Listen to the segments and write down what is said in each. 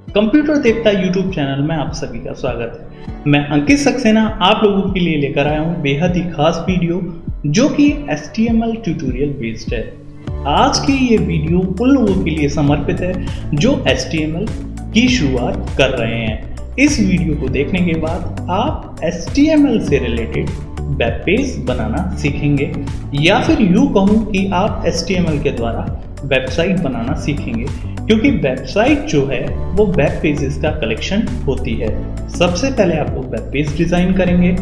Computer देखता YouTube channel में आप सभी का स्वागत है। मैं अंकित सक्सेना आप लोगों के लिए लेकर आया हूं बेहद ही खास वीडियो जो कि HTML ट्यूटोरियल बेस्ड है। आज की ये वीडियो उन लोगों के लिए समर्पित है जो HTML की शुरुआत कर रहे हैं। इस वीडियो को देखने के बाद आप HTML से रिलेटेड वेब पेज बनाना सीखेंगे या फिर यूँ कहूँ कि आप HTML के द्वारा वेबसाइट बनाना सीखेंगे, क्योंकि वेबसाइट जो है वो वेब पेजेस का कलेक्शन होती है। सबसे पहले आप लोग वेब पेज डिजाइन करेंगे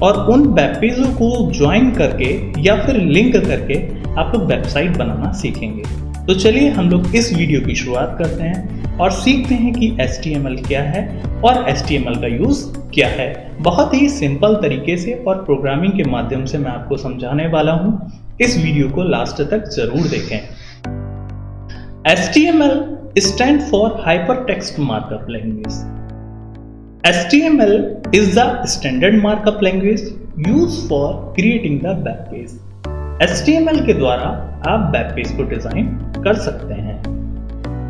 और उन वेब पेजों को ज्वाइन करके या फिर लिंक करके आप लोग वेबसाइट बनाना सीखेंगे। तो चलिए हम लोग इस वीडियो की शुरुआत करते हैं और सीखते हैं कि HTML क्या है और HTML का यूज क्या है। बहुत ही सिंपल तरीके से और प्रोग्रामिंग के माध्यम से मैं आपको समझाने वाला हूँ। इस वीडियो को लास्ट तक जरूर देखें। HTML stand for Hypertext Markup Language. HTML is the standard markup language used for creating the web page. HTML के द्वारा आप वेब पेज को डिजाइन कर सकते हैं।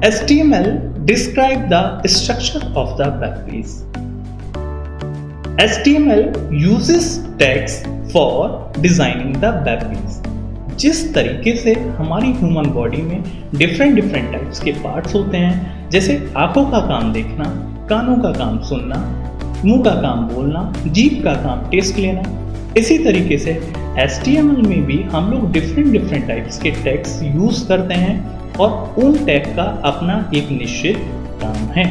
HTML describe the structure of the web page. HTML uses tags for designing the web page. जिस तरीके से हमारी ह्यूमन बॉडी में डिफरेंट टाइप्स के पार्ट्स होते हैं, जैसे आंखों का काम देखना, कानों का काम सुनना, मुंह का काम बोलना, जीभ का काम टेस्ट लेना, इसी तरीके से HTML में भी हम लोग डिफरेंट टाइप्स के टैग्स यूज करते हैं और उन टैग का अपना एक निश्चित काम है।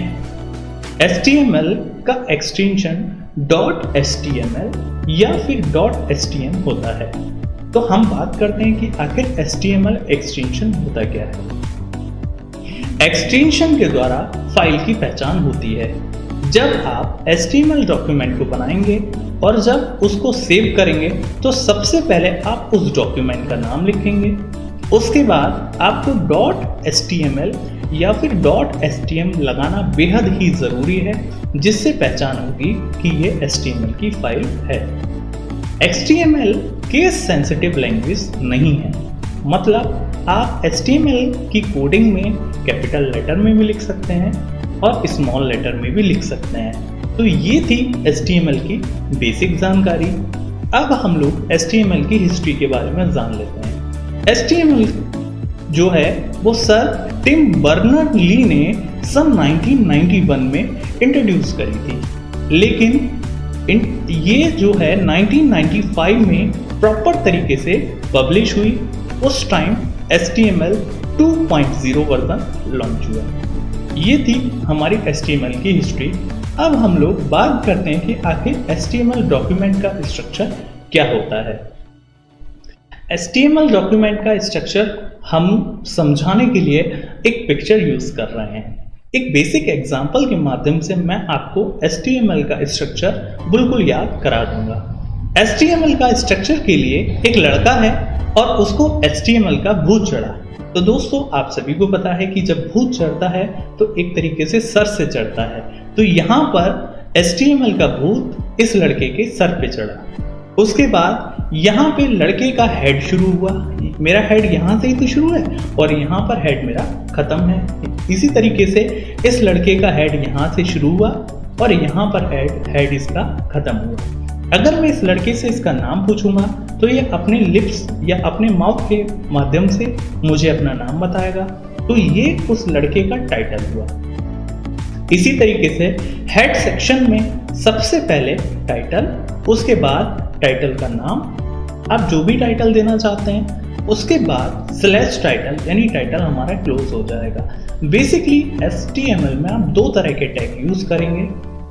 HTML का एक्सटेंशन .html या फिर .htm होता है। तो हम बात करते हैं कि आखिर HTML एक्सटेंशन होता क्या है। एक्सटेंशन के द्वारा फाइल की पहचान होती है। जब आप HTML डॉक्यूमेंट को बनाएंगे और जब उसको सेव करेंगे तो सबसे पहले आप उस डॉक्यूमेंट का नाम लिखेंगे। उसके बाद आपको .html या फिर .htm लगाना बेहद ही जरूरी है, जिससे पहचान होगी कि ये HTML की फाइल है। HTML केस सेंसिटिव लैंग्वेज नहीं है, मतलब आप HTML की कोडिंग में कैपिटल लेटर में भी लिख सकते हैं और स्मॉल लेटर में भी लिख सकते हैं। तो ये थी HTML की बेसिक जानकारी। अब हम लोग HTML की हिस्ट्री के बारे में जान लेते हैं। HTML जो है वो सर टिम बर्नर्स-ली ने सन 1991 में इंट्रोड्यूस करी थी, लेकिन ये जो है 1995 में प्रॉपर तरीके से पब्लिश हुई। उस टाइम HTML 2.0 वर्जन लॉन्च हुआ। ये थी हमारी HTML की हिस्ट्री। अब हम लोग बात करते हैं कि आखिर HTML डॉक्यूमेंट का स्ट्रक्चर क्या होता है। HTML डॉक्यूमेंट का स्ट्रक्चर हम समझाने के लिए एक पिक्चर यूज कर रहे हैं। एक बेसिक एग्जाम्पल के माध्यम से मैं आपको HTML का स्ट्रक्चर बिल्कुल याद करा दूंगा। HTML का स्ट्रक्चर के लिए एक लड़का है और उसको HTML का भूत चढ़ा। तो दोस्तों आप सभी को पता है कि जब भूत चढ़ता है तो एक तरीके से सर से चढ़ता है। तो यहाँ पर HTML का भूत इस लड़के के सर पे चढ़ा। उसके बाद यहाँ पे लड़के का हेड शुरू हुआ। मेरा हेड यहाँ से ही तो शुरू है और यहाँ पर हेड मेरा खत्म है। इसी तरीके से इस लड़के का हेड यहाँ से शुरू हुआ और यहाँ पर हेड इसका खत्म हुआ। अगर मैं इस लड़के से इसका नाम पूछूंगा तो ये अपने लिप्स या अपने माउथ के माध्यम से मुझे अपना नाम बताएगा। तो ये उस लड़के का टाइटल हुआ। इसी तरीके से हेड सेक्शन में सबसे पहले टाइटल, उसके बाद टाइटल का नाम, आप जो भी टाइटल देना चाहते हैं, उसके बाद स्लैश टाइटल यानी टाइटल हमारा क्लोज हो जाएगा। बेसिकली HTML में आप दो तरह के टैग यूज करेंगे,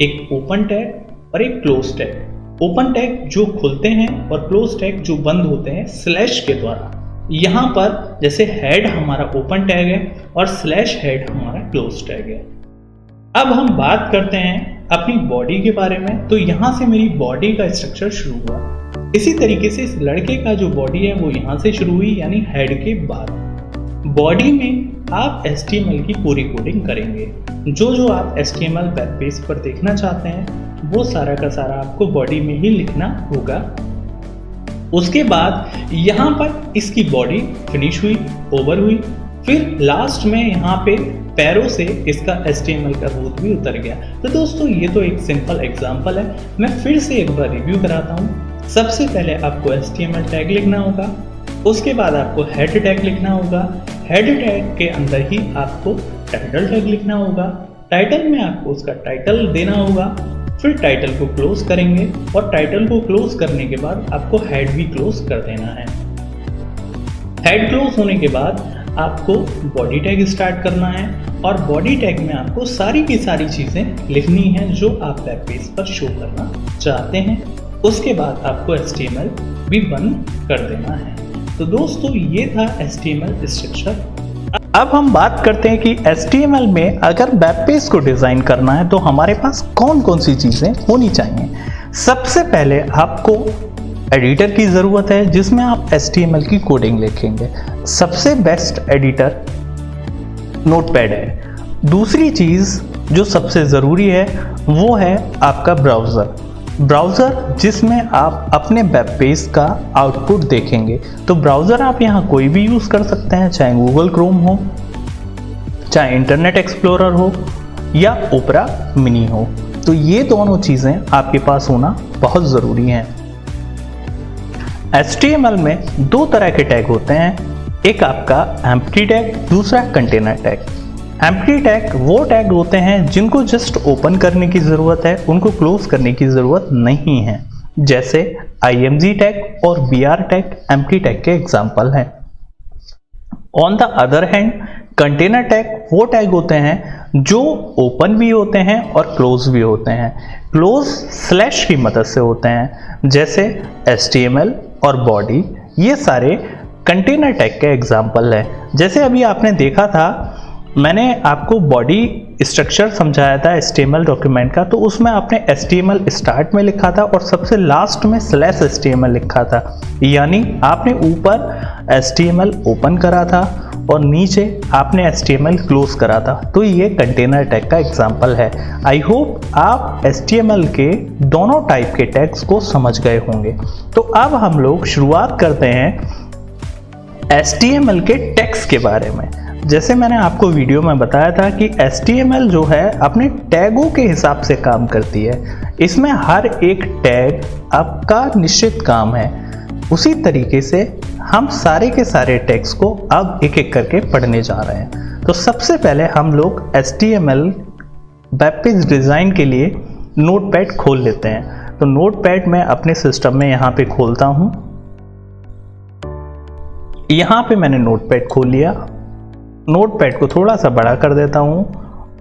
एक ओपन टैग और एक क्लोज टैग। ओपन टैग जो खुलते हैं और क्लोज टैग जो बंद होते हैं स्लैश के द्वारा। यहाँ पर जैसे हेड हमारा ओपन टैग है और स्लैश हेड हमारा क्लोज टैग है। अब हम बात करते हैं अपनी बॉडी के बारे में। तो यहाँ से मेरी बॉडी का स्ट्रक्चर शुरू हुआ। इसी तरीके से इस लड़के का जो बॉडी है वो यहाँ से शुरू हुई, यानी हेड के बाद। बॉडी में आप HTML की पूरी कोडिंग करेंगे। जो आप HTML वेब पेज पर देखना चाहते हैं वो सारा का सारा आपको बॉडी में ही लिखना होगा। उसके बाद यहाँ पर इसकी बॉडी फिनिश हुई, ओवर हुई, फिर लास्ट में यहाँ पे पैरों से इसका HTML का रूट भी उतर गया। तो दोस्तों ये तो एक सिंपल एग्जांपल है, मैं फिर से एक बार रिव्यू कराता हूँ। सबसे पहले आपको HTML टैग लिखना होगा, उसके बाद आपको हेड टैग लिखना होगा, हेड टैग के अंदर ही आपको टाइटल टैग लिखना होगा, टाइटल में आपको उसका टाइटल देना होगा, फिर टाइटल को क्लोज करेंगे और टाइटल को क्लोज करने के बाद आपको हेड भी क्लोज कर देना है। हेड क्लोज होने के बाद आपको बॉडी टैग स्टार्ट करना है और बॉडी टैग में आपको सारी की सारी चीज़ें लिखनी है जो आप वेब पेज पर शो करना चाहते हैं। उसके बाद आपको HTML भी बंद कर देना है। तो दोस्तों ये था HTML स्ट्रक्चर। अब हम बात करते हैं कि HTML में अगर वेब पेज को डिज़ाइन करना है तो हमारे पास कौन कौन सी चीज़ें होनी चाहिए। सबसे पहले आपको एडिटर की ज़रूरत है जिसमें आप HTML की कोडिंग लिखेंगे। सबसे बेस्ट एडिटर नोटपैड है। दूसरी चीज़ जो सबसे ज़रूरी है वो है आपका ब्राउज़र जिसमें आप अपने वेब पेज का आउटपुट देखेंगे। तो ब्राउज़र आप यहाँ कोई भी यूज़ कर सकते हैं, चाहे गूगल क्रोम हो, चाहे इंटरनेट एक्सप्लोरर हो या ओपेरा मिनी हो। तो ये दोनों चीज़ें आपके पास होना बहुत ज़रूरी हैं। HTML में दो तरह के टैग होते हैं, एक आपका एम्प्टी टैग, दूसरा कंटेनर टैग। एम्प्टी टैग वो टैग होते हैं जिनको जस्ट ओपन करने की ज़रूरत है, उनको क्लोज करने की ज़रूरत नहीं है। जैसे IMG टैग और BR टैग एम्प्टी टैग के एग्जाम्पल हैं। On the other hand container tag वो टैग होते हैं जो ओपन भी होते हैं और क्लोज भी होते हैं। क्लोज स्लैश की मदद से होते हैं, जैसे HTML और बॉडी, ये सारे कंटेनर टैग के एग्जाम्पल है। जैसे अभी आपने देखा था, मैंने आपको बॉडी स्ट्रक्चर समझाया था HTML डॉक्यूमेंट का, तो उसमें आपने HTML स्टार्ट में लिखा था और सबसे लास्ट में /HTML लिखा था, यानी आपने ऊपर HTML ओपन करा था और नीचे आपने HTML क्लोज करा था। तो ये कंटेनर टैग का एग्जाम्पल है। आई होप आप HTML के दोनों टाइप के टैग्स को समझ गए होंगे। तो अब हम लोग शुरुआत करते हैं HTML के टैग्स के बारे में। जैसे मैंने आपको वीडियो में बताया था कि HTML जो है अपने टैगों के हिसाब से काम करती है। इसमें हर एक टैग आपका निश्चित काम है। उसी तरीके से हम सारे के सारे टैग्स को अब एक एक करके पढ़ने जा रहे हैं। तो सबसे पहले हम लोग HTML वेब पेज डिज़ाइन के लिए नोटपैड खोल लेते हैं। तो नोटपैड मैं अपने सिस्टम में यहाँ पे खोलता हूँ। यहाँ पे मैंने नोटपैड खोल लिया। नोटपैड को थोड़ा सा बड़ा कर देता हूँ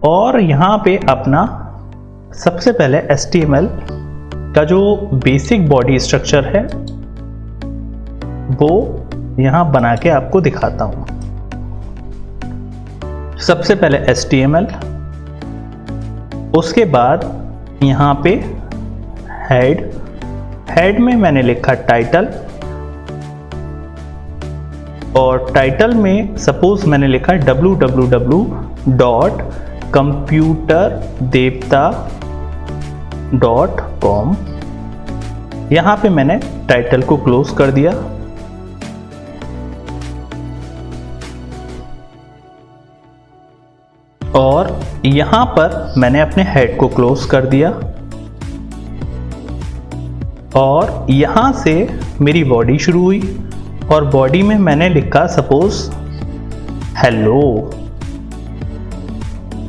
और यहाँ पे अपना सबसे पहले HTML का जो बेसिक बॉडी स्ट्रक्चर है वो यहाँ बना के आपको दिखाता हूँ। सबसे पहले HTML, उसके बाद यहाँ पे हेड में मैंने लिखा टाइटल, और टाइटल में सपोज मैंने लिखा www.computerdevta.com। यहाँ पे मैंने टाइटल को क्लोज कर दिया और यहाँ पर मैंने अपने हेड को क्लोज कर दिया और यहाँ से मेरी बॉडी शुरू हुई और बॉडी में मैंने लिखा सपोज हेलो,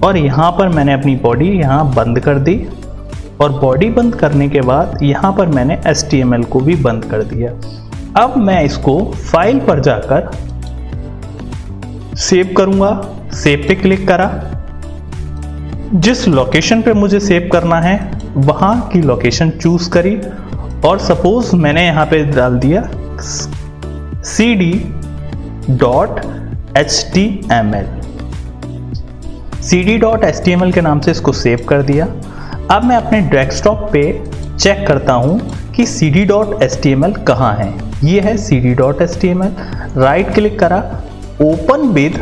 और यहाँ पर मैंने अपनी बॉडी यहाँ बंद कर दी और बॉडी बंद करने के बाद यहाँ पर मैंने HTML को भी बंद कर दिया। अब मैं इसको फाइल पर जाकर सेव करूँगा। सेव पे क्लिक करा। जिस लोकेशन पे मुझे सेव करना है वहाँ की लोकेशन चूज करी और सपोज मैंने यहाँ पे डाल दिया cd.html। cd.html के नाम से इसको सेव कर दिया। अब मैं अपने डेस्कटॉप पे चेक करता हूँ कि cd.html कहाँ है। ये है cd.html। राइट क्लिक करा, ओपन विद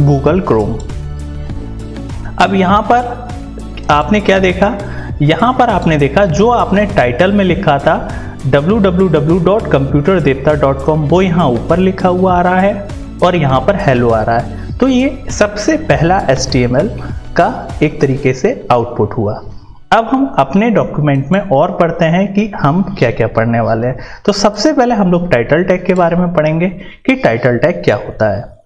गूगल क्रोम। अब यहाँ पर आपने क्या देखा, यहाँ पर आपने देखा जो आपने टाइटल में लिखा था www.computerdevta.com वो यहाँ ऊपर लिखा हुआ आ रहा है और यहाँ पर हेलो आ रहा है। तो ये सबसे पहला HTML का एक तरीके से आउटपुट हुआ। अब हम अपने डॉक्यूमेंट में और पढ़ते हैं कि हम क्या क्या पढ़ने वाले हैं। तो सबसे पहले हम लोग टाइटल टैग के बारे में पढ़ेंगे कि टाइटल टैग क्या होता है।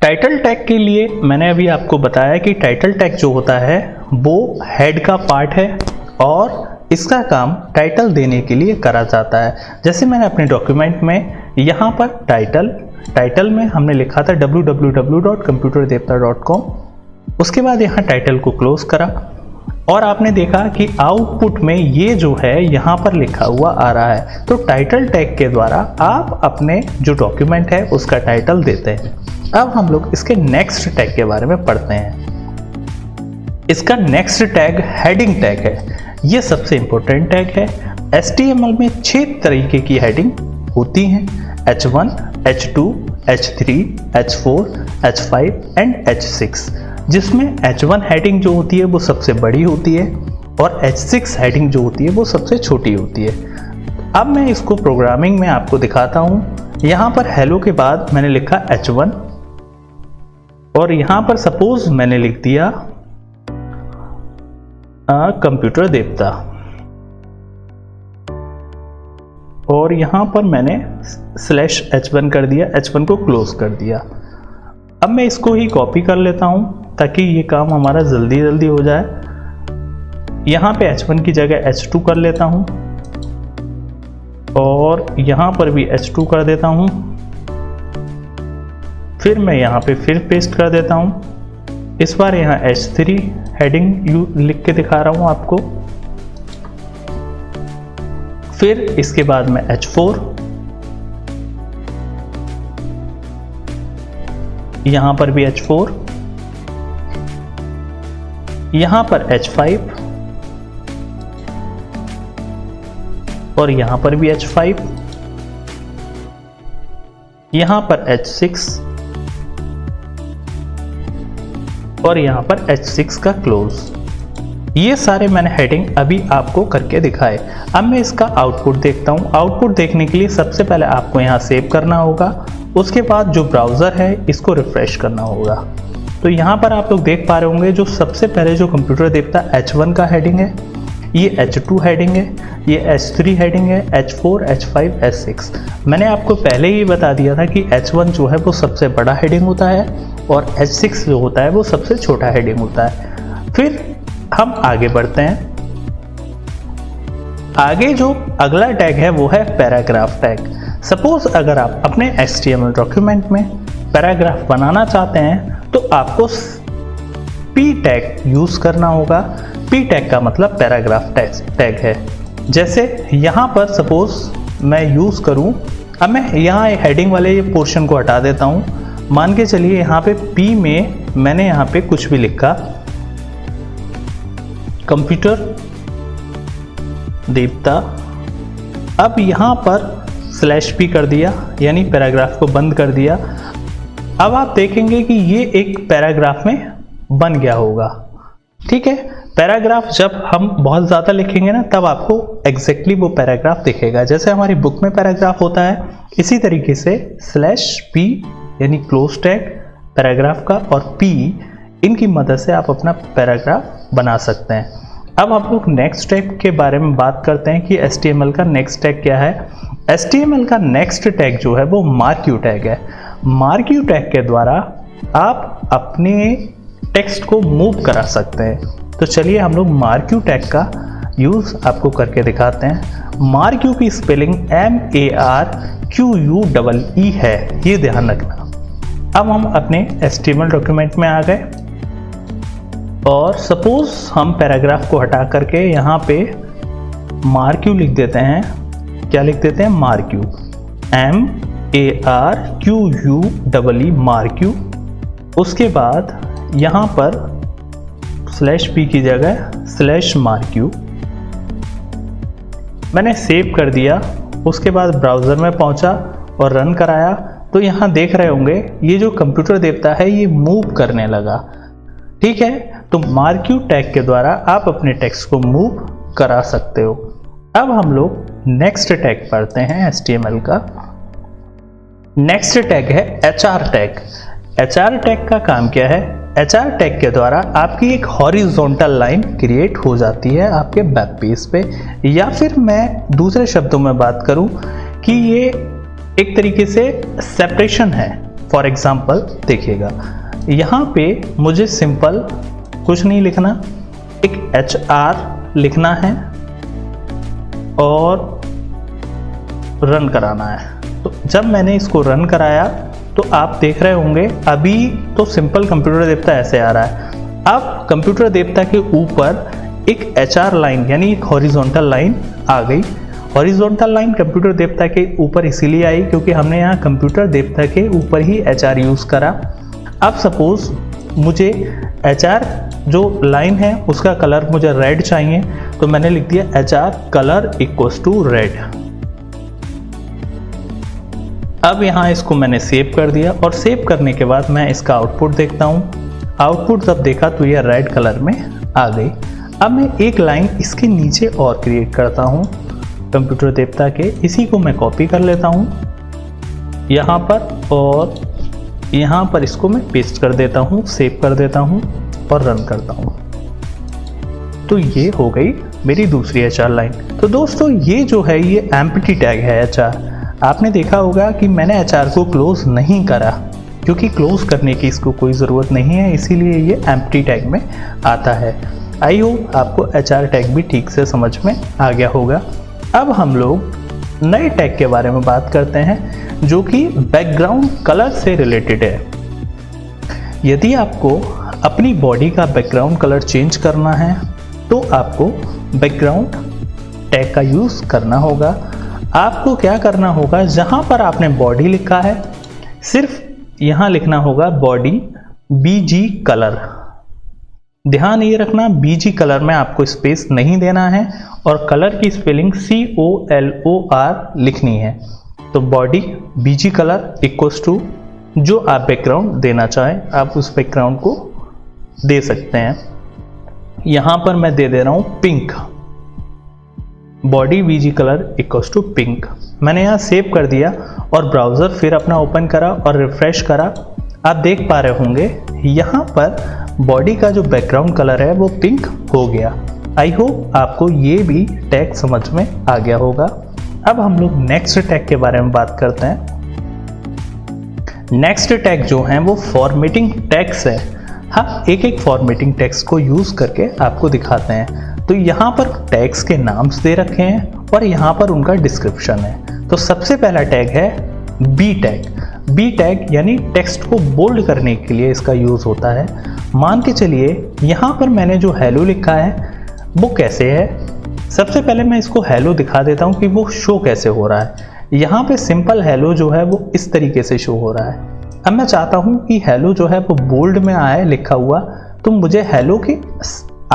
टाइटल टैग के लिए मैंने अभी आपको बताया कि टाइटल टैग जो होता है वो हेड का पार्ट है और इसका काम टाइटल देने के लिए करा जाता है। जैसे मैंने अपने डॉक्यूमेंट में यहाँ पर टाइटल में हमने लिखा था www.computerdevta.com, उसके बाद यहाँ टाइटल को क्लोज करा और आपने देखा कि आउटपुट में ये जो है यहाँ पर लिखा हुआ आ रहा है। तो टाइटल टैग के द्वारा आप अपने जो डॉक्यूमेंट है उसका टाइटल देते हैं। अब हम लोग इसके नेक्स्ट टैग के बारे में पढ़ते हैं। इसका नेक्स्ट टैग हेडिंग टैग है। ये सबसे इंपॉर्टेंट टैग है। HTML में 6 तरीके की हेडिंग होती हैं, H1, H2, H3, H4, H5 and H6, जिसमें H1 हेडिंग जो होती है वो सबसे बड़ी होती है और H6 हेडिंग जो होती है वो सबसे छोटी होती है। अब मैं इसको प्रोग्रामिंग में आपको दिखाता हूँ। यहाँ पर हेलो के बाद मैंने लिखा H1 और यहाँ पर सपोज मैंने लिख दिया कंप्यूटर देवता और यहाँ पर मैंने /H1 कर दिया, H1 को क्लोज कर दिया। अब मैं इसको ही कॉपी कर लेता हूँ ताकि ये काम हमारा जल्दी हो जाए। यहाँ पे H1 की जगह H2 कर लेता हूँ और यहाँ पर भी H2 कर देता हूँ। फिर मैं यहाँ पे फिर पेस्ट कर देता हूँ। इस बार यहाँ H3 हेडिंग लिख के दिखा रहा हूँ आपको। फिर इसके बाद में H4, यहाँ पर भी H4, यहाँ पर H5 और यहाँ पर भी H5, यहाँ पर H6 और यहाँ पर H6 का क्लोज। ये सारे मैंने हेडिंग अभी आपको करके दिखाए। अब मैं इसका आउटपुट देखता हूँ। आउटपुट देखने के लिए सबसे पहले आपको यहाँ सेव करना होगा, उसके बाद जो ब्राउज़र है इसको रिफ्रेश करना होगा। तो यहाँ पर आप लोग देख पा रहे होंगे जो सबसे पहले जो कंप्यूटर देवता H1 का हेडिंग है, ये H2 हेडिंग है, ये H3 हेडिंग है, H4, H5, H6। मैंने आपको पहले ही बता दिया था कि H1 जो है वो सबसे बड़ा हेडिंग होता है और H6 जो होता है वो सबसे छोटा हेडिंग होता है। फिर हम आगे बढ़ते हैं। आगे जो अगला टैग है वो है पैराग्राफ टैग। सपोज अगर आप अपने HTML डॉक्यूमेंट में पैराग्राफ बनाना चाहते हैं तो आपको P टैग यूज करना होगा। P टैग का मतलब पैराग्राफ टैग है। जैसे यहाँ पर सपोज मैं यूज करूँ, अब मैं यहाँ एक हेडिंग वाले ये पोर्शन को हटा देता हूँ। मान के चलिए यहाँ पे P में मैंने यहाँ पे कुछ भी लिखा, कंप्यूटर देवता। अब यहाँ पर /P कर दिया, यानी पैराग्राफ को बंद कर दिया। अब आप देखेंगे कि ये एक पैराग्राफ में बन गया होगा। ठीक है, पैराग्राफ जब हम बहुत ज़्यादा लिखेंगे ना तब आपको एग्जैक्टली वो पैराग्राफ दिखेगा। जैसे हमारी बुक में पैराग्राफ होता है, इसी तरीके से /P यानी क्लोज टैग पैराग्राफ का और P, इनकी मदद से आप अपना पैराग्राफ बना सकते हैं। अब आप लोग नेक्स्ट टैग के बारे में बात करते हैं कि HTML का नेक्स्ट टैग क्या है। HTML का नेक्स्ट टैग जो है वो मार्क्यू टैग है। मार्क्यू टैग के द्वारा आप अपने टेक्स्ट को मूव करा सकते हैं। तो चलिए हम लोग मार्क्यू टैग का यूज आपको करके दिखाते हैं। मार्क्यू की स्पेलिंग MARQUE है, ये ध्यान रखना। अब हम अपने HTML डॉक्यूमेंट में आ गए और सपोज हम पैराग्राफ को हटा करके यहाँ पे मार्क्यू लिख देते हैं। क्या लिख देते हैं? Marquee, MARQUE marquee. उसके बाद यहाँ पर /P की जगह /मार्क्यू मैंने सेव कर दिया। उसके बाद ब्राउज़र में पहुँचा और रन कराया तो यहाँ देख रहे होंगे ये जो कंप्यूटर देवता है ये मूव करने लगा। ठीक है, तो मार्क्यू टैग के द्वारा आप अपने टेक्स्ट को मूव करा सकते हो। अब हम लोग नेक्स्ट टैग पढ़ते हैं HTML का। नेक्स्ट टैग है HR टैग। HR टैग का काम क्या है? HR टैग के द्वारा आपकी एक हॉरिजॉन्टल लाइन क्रिएट हो जाती है आपके वेब पेज पे, या फिर मैं दूसरे शब्दों में बात करूं कि ये एक तरीके से सेपरेशन है। फॉर एग्जांपल देखिएगा, यहाँ पे मुझे सिंपल कुछ नहीं लिखना, एक HR लिखना है और रन कराना है। तो जब मैंने इसको रन कराया तो आप देख रहे होंगे अभी तो सिंपल कंप्यूटर देवता ऐसे आ रहा है। अब कंप्यूटर देवता के ऊपर एक HR लाइन यानी एक हॉरिजॉन्टल लाइन आ गई। हॉरिजॉन्टल लाइन कंप्यूटर देवता के ऊपर इसीलिए आई क्योंकि हमने यहाँ कंप्यूटर देवता के ऊपर ही HR यूज़ करा। अब सपोज मुझे HR जो लाइन है उसका कलर मुझे रेड चाहिए, तो मैंने लिख दिया HR colour equals to red. अब यहाँ इसको मैंने सेव कर दिया और सेव करने के बाद मैं इसका आउटपुट देखता हूँ। आउटपुट जब देखा तो ये रेड कलर में आ गई। अब मैं एक लाइन इसके नीचे और क्रिएट करता हूँ कंप्यूटर देवता के, इसी को मैं कॉपी कर लेता हूँ यहाँ पर और यहाँ पर इसको मैं पेस्ट कर देता हूँ, सेव कर देता हूँ और रन करता हूँ। तो ये हो गई मेरी दूसरी HR लाइन। तो दोस्तों ये जो है ये एम्प्टी टैग है HR। आपने देखा होगा कि मैंने HR को क्लोज नहीं करा क्योंकि क्लोज करने की इसको कोई ज़रूरत नहीं है, इसीलिए ये एम्प्टी टैग में आता है। आई होप आपको HR टैग भी ठीक से समझ में आ गया होगा। अब हम लोग नए टैग के बारे में बात करते हैं जो कि बैकग्राउंड कलर से रिलेटेड है। यदि आपको अपनी बॉडी का बैकग्राउंड कलर चेंज करना है तो आपको बैकग्राउंड टैग का यूज़ करना होगा। आपको क्या करना होगा, जहां पर आपने बॉडी लिखा है सिर्फ यहां लिखना होगा बॉडी BG कलर। ध्यान ये रखना BG कलर में आपको स्पेस नहीं देना है और कलर की स्पेलिंग COLOR लिखनी है। तो body BG colour equals to जो आप बैकग्राउंड देना चाहें आप उस बैकग्राउंड को दे सकते हैं। यहां पर मैं दे दे रहा हूं pink. Body BG colour equals to pink. मैंने यहाँ सेव कर दिया और ब्राउज़र फिर अपना ओपन करा और रिफ्रेश करा। आप देख पा रहे होंगे यहाँ पर बॉडी का जो बैकग्राउंड कलर है वो पिंक हो गया। आई होप आपको ये भी टैग समझ में आ गया होगा। अब हम लोग नेक्स्ट टैग के बारे में बात करते हैं। नेक्स्ट टैग जो है वो फॉर्मेटिंग टैग्स है। हाँ, एक एक फॉर्मेटिंग टैग्स को यूज़ करके आपको दिखाते हैं। तो यहाँ पर टैग्स के नाम्स दे रखे हैं और यहाँ पर उनका डिस्क्रिप्शन है। तो सबसे पहला टैग है B टैग। B टैग यानी टेक्स्ट को बोल्ड करने के लिए इसका यूज़ होता है। मान के चलिए यहाँ पर मैंने जो हेलो लिखा है वो कैसे है। सबसे पहले मैं इसको हेलो दिखा देता हूँ कि वो शो कैसे हो रहा है। यहाँ पे सिंपल हेलो जो है वो इस तरीके से शो हो रहा है। अब मैं चाहता हूँ कि हेलो जो है वो बोल्ड में आए लिखा हुआ, तो मुझे हेलो के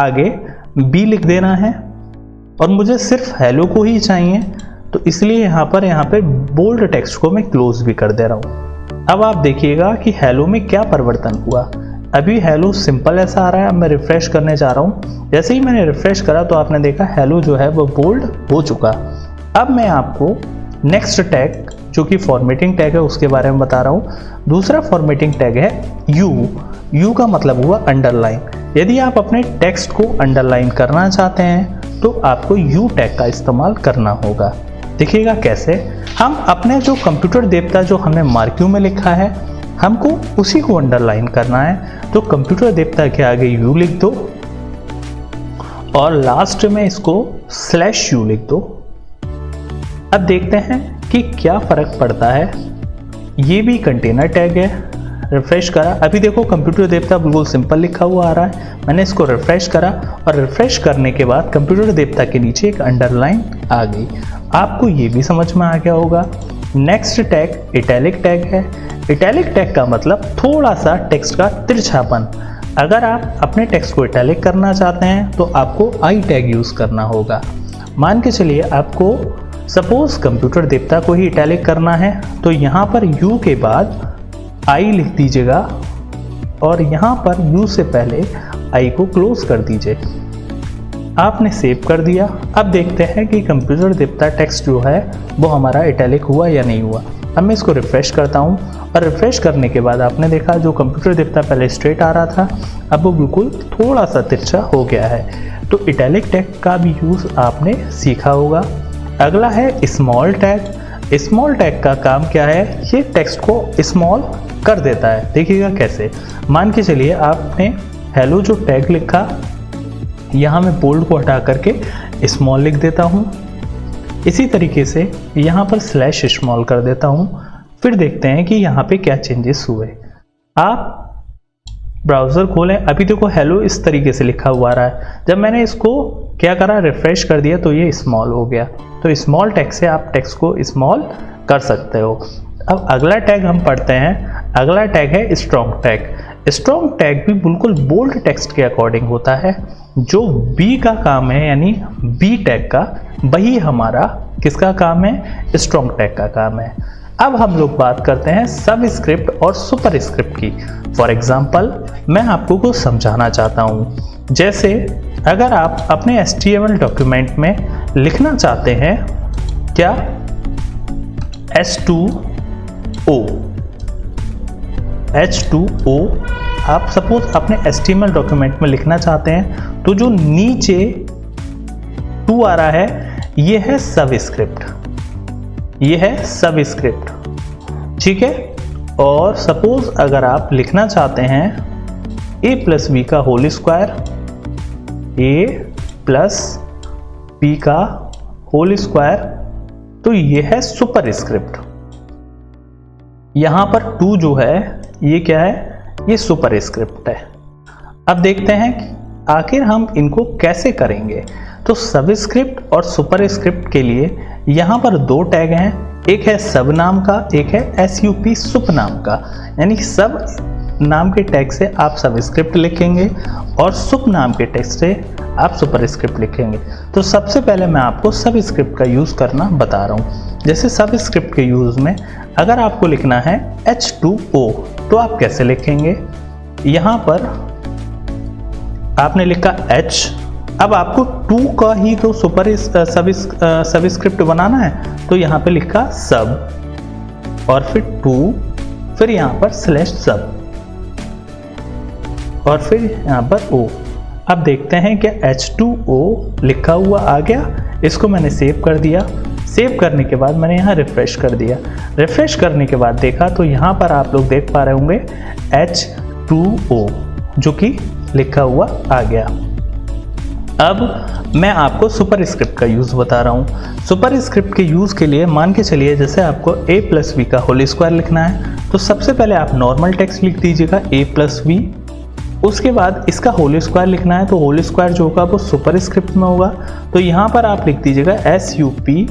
आगे B लिख देना है और मुझे सिर्फ हेलो को ही चाहिए, तो इसलिए यहाँ पे बोल्ड टेक्स्ट को मैं क्लोज भी कर दे रहा हूँ। अब आप देखिएगा कि हेलो में क्या परिवर्तन हुआ। अभी हेलो सिंपल ऐसा आ रहा है। अब मैं रिफ्रेश करने जा रहा हूँ। जैसे ही मैंने रिफ्रेश करा तो आपने देखा हेलो जो है वो बोल्ड हो चुका। अब मैं आपको नेक्स्ट टैग जो कि फॉर्मेटिंग टैग है उसके बारे में बता रहा हूँ। दूसरा फॉर्मेटिंग टैग है U का मतलब हुआ अंडरलाइन। यदि आप अपने टेक्स्ट को अंडरलाइन करना चाहते हैं तो आपको U टैग का इस्तेमाल करना होगा। देखिएगा कैसे। हम अपने जो कंप्यूटर देवता जो हमने मार्क्यू में लिखा है हमको उसी को अंडरलाइन करना है। तो कंप्यूटर देवता के आगे U लिख दो और लास्ट में इसको /U लिख दो। अब देखते हैं कि क्या फर्क पड़ता है। ये भी कंटेनर टैग है। रिफ्रेश करा, अभी देखो कंप्यूटर देवता बिल्कुल सिंपल लिखा हुआ आ रहा है। मैंने इसको रिफ्रेश करा और रिफ्रेश करने के बाद कंप्यूटर देवता के नीचे एक अंडरलाइन आ गई। आपको ये भी समझ में आ गया होगा। नेक्स्ट टैग इटैलिक टैग है। इटैलिक टैग का मतलब थोड़ा सा टेक्स्ट का तिरछापन। अगर आप अपने टेक्स्ट को इटैलिक करना चाहते हैं तो आपको आई टैग यूज़ करना होगा। मान के चलिए आपको सपोज कंप्यूटर देवता को ही इटैलिक करना है तो यहाँ पर U के बाद आई लिख दीजिएगा और यहाँ पर U से पहले आई को क्लोज कर दीजिए। आपने सेव कर दिया। अब देखते हैं कि कंप्यूटर देवता टेक्स्ट जो है वो हमारा इटैलिक हुआ या नहीं हुआ। अब मैं इसको रिफ्रेश करता हूँ और रिफ्रेश करने के बाद आपने देखा जो कंप्यूटर देवता पहले स्ट्रेट आ रहा था अब वो बिल्कुल थोड़ा सा तिरछा हो गया है। तो इटैलिक टैग का भी यूज़ आपने सीखा होगा। अगला है स्मॉल टैग। स्मॉल टैग का काम क्या है, ये टेक्स्ट को स्मॉल कर देता है। देखिएगा कैसे। मान के चलिए आपने हेलो जो टैग लिखा, यहाँ मैं बोल्ड को हटा करके स्मॉल लिख देता हूँ। इसी तरीके से यहाँ पर स्लैश स्मॉल कर देता हूँ। फिर देखते हैं कि यहाँ पे क्या चेंजेस हुए। आप ब्राउज़र खोलें, अभी देखो हेलो इस तरीके से लिखा हुआ रहा है। जब मैंने इसको क्या करा, रिफ्रेश कर दिया तो ये स्मॉल हो गया। तो स्मॉल टैग से आप टेक्स्ट को स्मॉल कर सकते हो। अब अगला टैग हम पढ़ते हैं। अगला टैग है स्ट्रॉन्ग टैग। स्ट्रॉन्ग टैग भी बिल्कुल बोल्ड टेक्स्ट के अकॉर्डिंग होता है। जो बी का काम है यानी बी टैग का, वही हमारा किसका काम है, स्ट्रॉन्ग टैग का काम है। अब हम लोग बात करते हैं सबस्क्रिप्ट और सुपरस्क्रिप्ट की। फॉर एग्जाम्पल मैं आपको कुछ समझाना चाहता हूँ। जैसे अगर आप अपने HTML डॉक्यूमेंट में लिखना चाहते हैं क्या, H2O आप सपोज अपने HTML डॉक्यूमेंट में लिखना चाहते हैं तो जो नीचे 2 आ रहा है ये है सबस्क्रिप्ट, ये है सबस्क्रिप्ट, ठीक है। और सपोज अगर आप लिखना चाहते हैं a+b का होल स्क्वायर, a+b का होल स्क्वायर, तो ये है सुपरस्क्रिप्ट। यहां पर 2 जो है ये क्या है, ये सुपरस्क्रिप्ट है। अब देखते हैं कि आखिर हम इनको कैसे करेंगे। तो सबस्क्रिप्ट और सुपरस्क्रिप्ट के लिए यहाँ पर 2 टैग हैं, एक है सब नाम का, एक है SUP सुप नाम का। यानी सब नाम के टैग से आप सबस्क्रिप्ट लिखेंगे और सुप नाम के टैग से आप सुपरस्क्रिप्ट लिखेंगे। तो सबसे पहले मैं आपको सबस्क्रिप्ट का यूज़ करना बता रहा हूँ। जैसे सबस्क्रिप्ट के यूज़ में अगर आपको लिखना है H2O तो आप कैसे लिखेंगे, यहाँ पर आपने लिखा H, अब आपको 2 का ही तो सबस्क्रिप्ट बनाना है तो यहाँ पे लिखा सब और फिर 2, फिर यहाँ पर स्लैश सब और फिर यहाँ पर O। अब देखते हैं कि H2O लिखा हुआ आ गया। इसको मैंने सेव कर दिया। सेव करने के बाद मैंने यहाँ रिफ्रेश कर दिया। रिफ्रेश करने के बाद देखा तो यहाँ पर आप लोग देख पा रहे होंगे H2O जो कि लिखा हुआ आ गया। अब मैं आपको सुपरस्क्रिप्ट का यूज़ बता रहा हूँ। सुपरस्क्रिप्ट के यूज़ के लिए मान के चलिए जैसे आपको a+b का होल स्क्वायर लिखना है तो सबसे पहले आप नॉर्मल टेक्स्ट लिख दीजिएगा a+b। उसके बाद इसका होल स्क्वायर लिखना है तो होल स्क्वायर जो होगा वो सुपरस्क्रिप्ट में होगा। तो यहाँ पर आप लिख दीजिएगा SUP।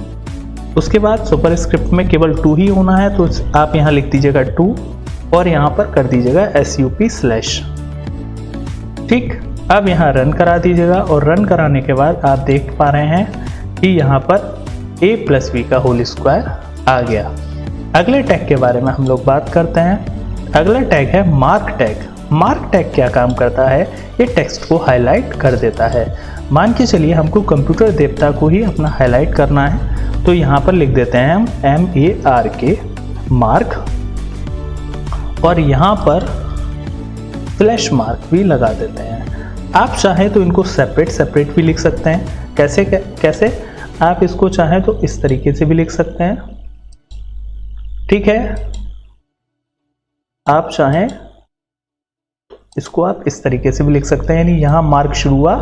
उसके बाद सुपरस्क्रिप्ट में केवल 2 ही होना है तो आप यहाँ लिख दीजिएगा 2 और यहाँ पर कर दीजिएगा SUP स्लैश। ठीक, अब यहाँ रन करा दीजिएगा और रन कराने के बाद आप देख पा रहे हैं कि यहाँ पर a+b का होल स्क्वायर आ गया। अगले टैग के बारे में हम लोग बात करते हैं। अगला टैग है मार्क टैग। मार्क टैग क्या काम करता है, ये टेक्स्ट को हाईलाइट कर देता है। मान के चलिए हमको कंप्यूटर देवता को ही अपना हाईलाइट करना है तो यहाँ पर लिख देते हैं हम MARK मार्क और यहाँ पर स्लैश मार्क भी लगा देते हैं। आप चाहें तो इनको सेपरेट भी लिख सकते हैं। कैसे आप इसको चाहें तो इस तरीके से भी लिख सकते हैं, ठीक है। आप चाहें इसको आप इस तरीके से भी लिख सकते हैं, यानी यहाँ मार्क शुरू हुआ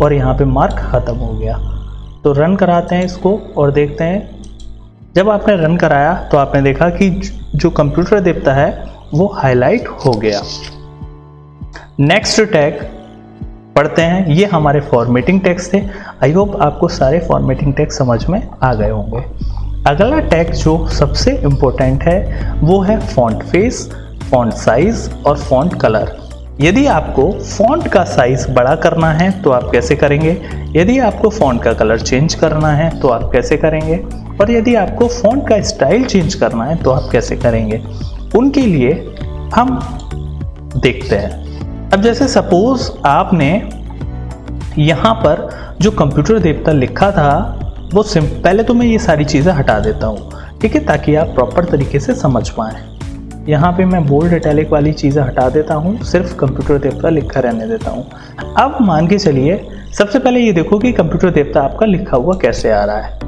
और यहाँ पे मार्क खत्म हो गया। तो रन कराते हैं इसको और देखते हैं। जब आपने रन कराया तो आपने देखा कि जो कंप्यूटर देवता है वो हाईलाइट हो गया। नेक्स्ट टैग पढ़ते हैं। ये हमारे फॉर्मेटिंग टैग्स थे। आई होप आपको सारे फॉर्मेटिंग टैग समझ में आ गए होंगे। अगला टैग जो सबसे इम्पोर्टेंट है वो है फॉन्ट फेस, फॉन्ट साइज और फॉन्ट कलर। यदि आपको फॉन्ट का साइज बड़ा करना है तो आप कैसे करेंगे, यदि आपको फॉन्ट का कलर चेंज करना है तो आप कैसे करेंगे, और यदि आपको फॉन्ट का स्टाइल चेंज करना है तो आप कैसे करेंगे, उनके लिए हम देखते हैं। अब जैसे सपोज आपने यहाँ पर जो कंप्यूटर देवता लिखा था वो पहले तो मैं ये सारी चीज़ें हटा देता हूँ, ठीक है, ताकि आप प्रॉपर तरीके से समझ पाएँ। यहाँ पे मैं बोल्ड इटैलिक वाली चीज़ें हटा देता हूँ, सिर्फ कंप्यूटर देवता लिखा रहने देता हूँ। अब मान के चलिए सबसे पहले ये देखो कि कंप्यूटर देवता आपका लिखा हुआ कैसे आ रहा है।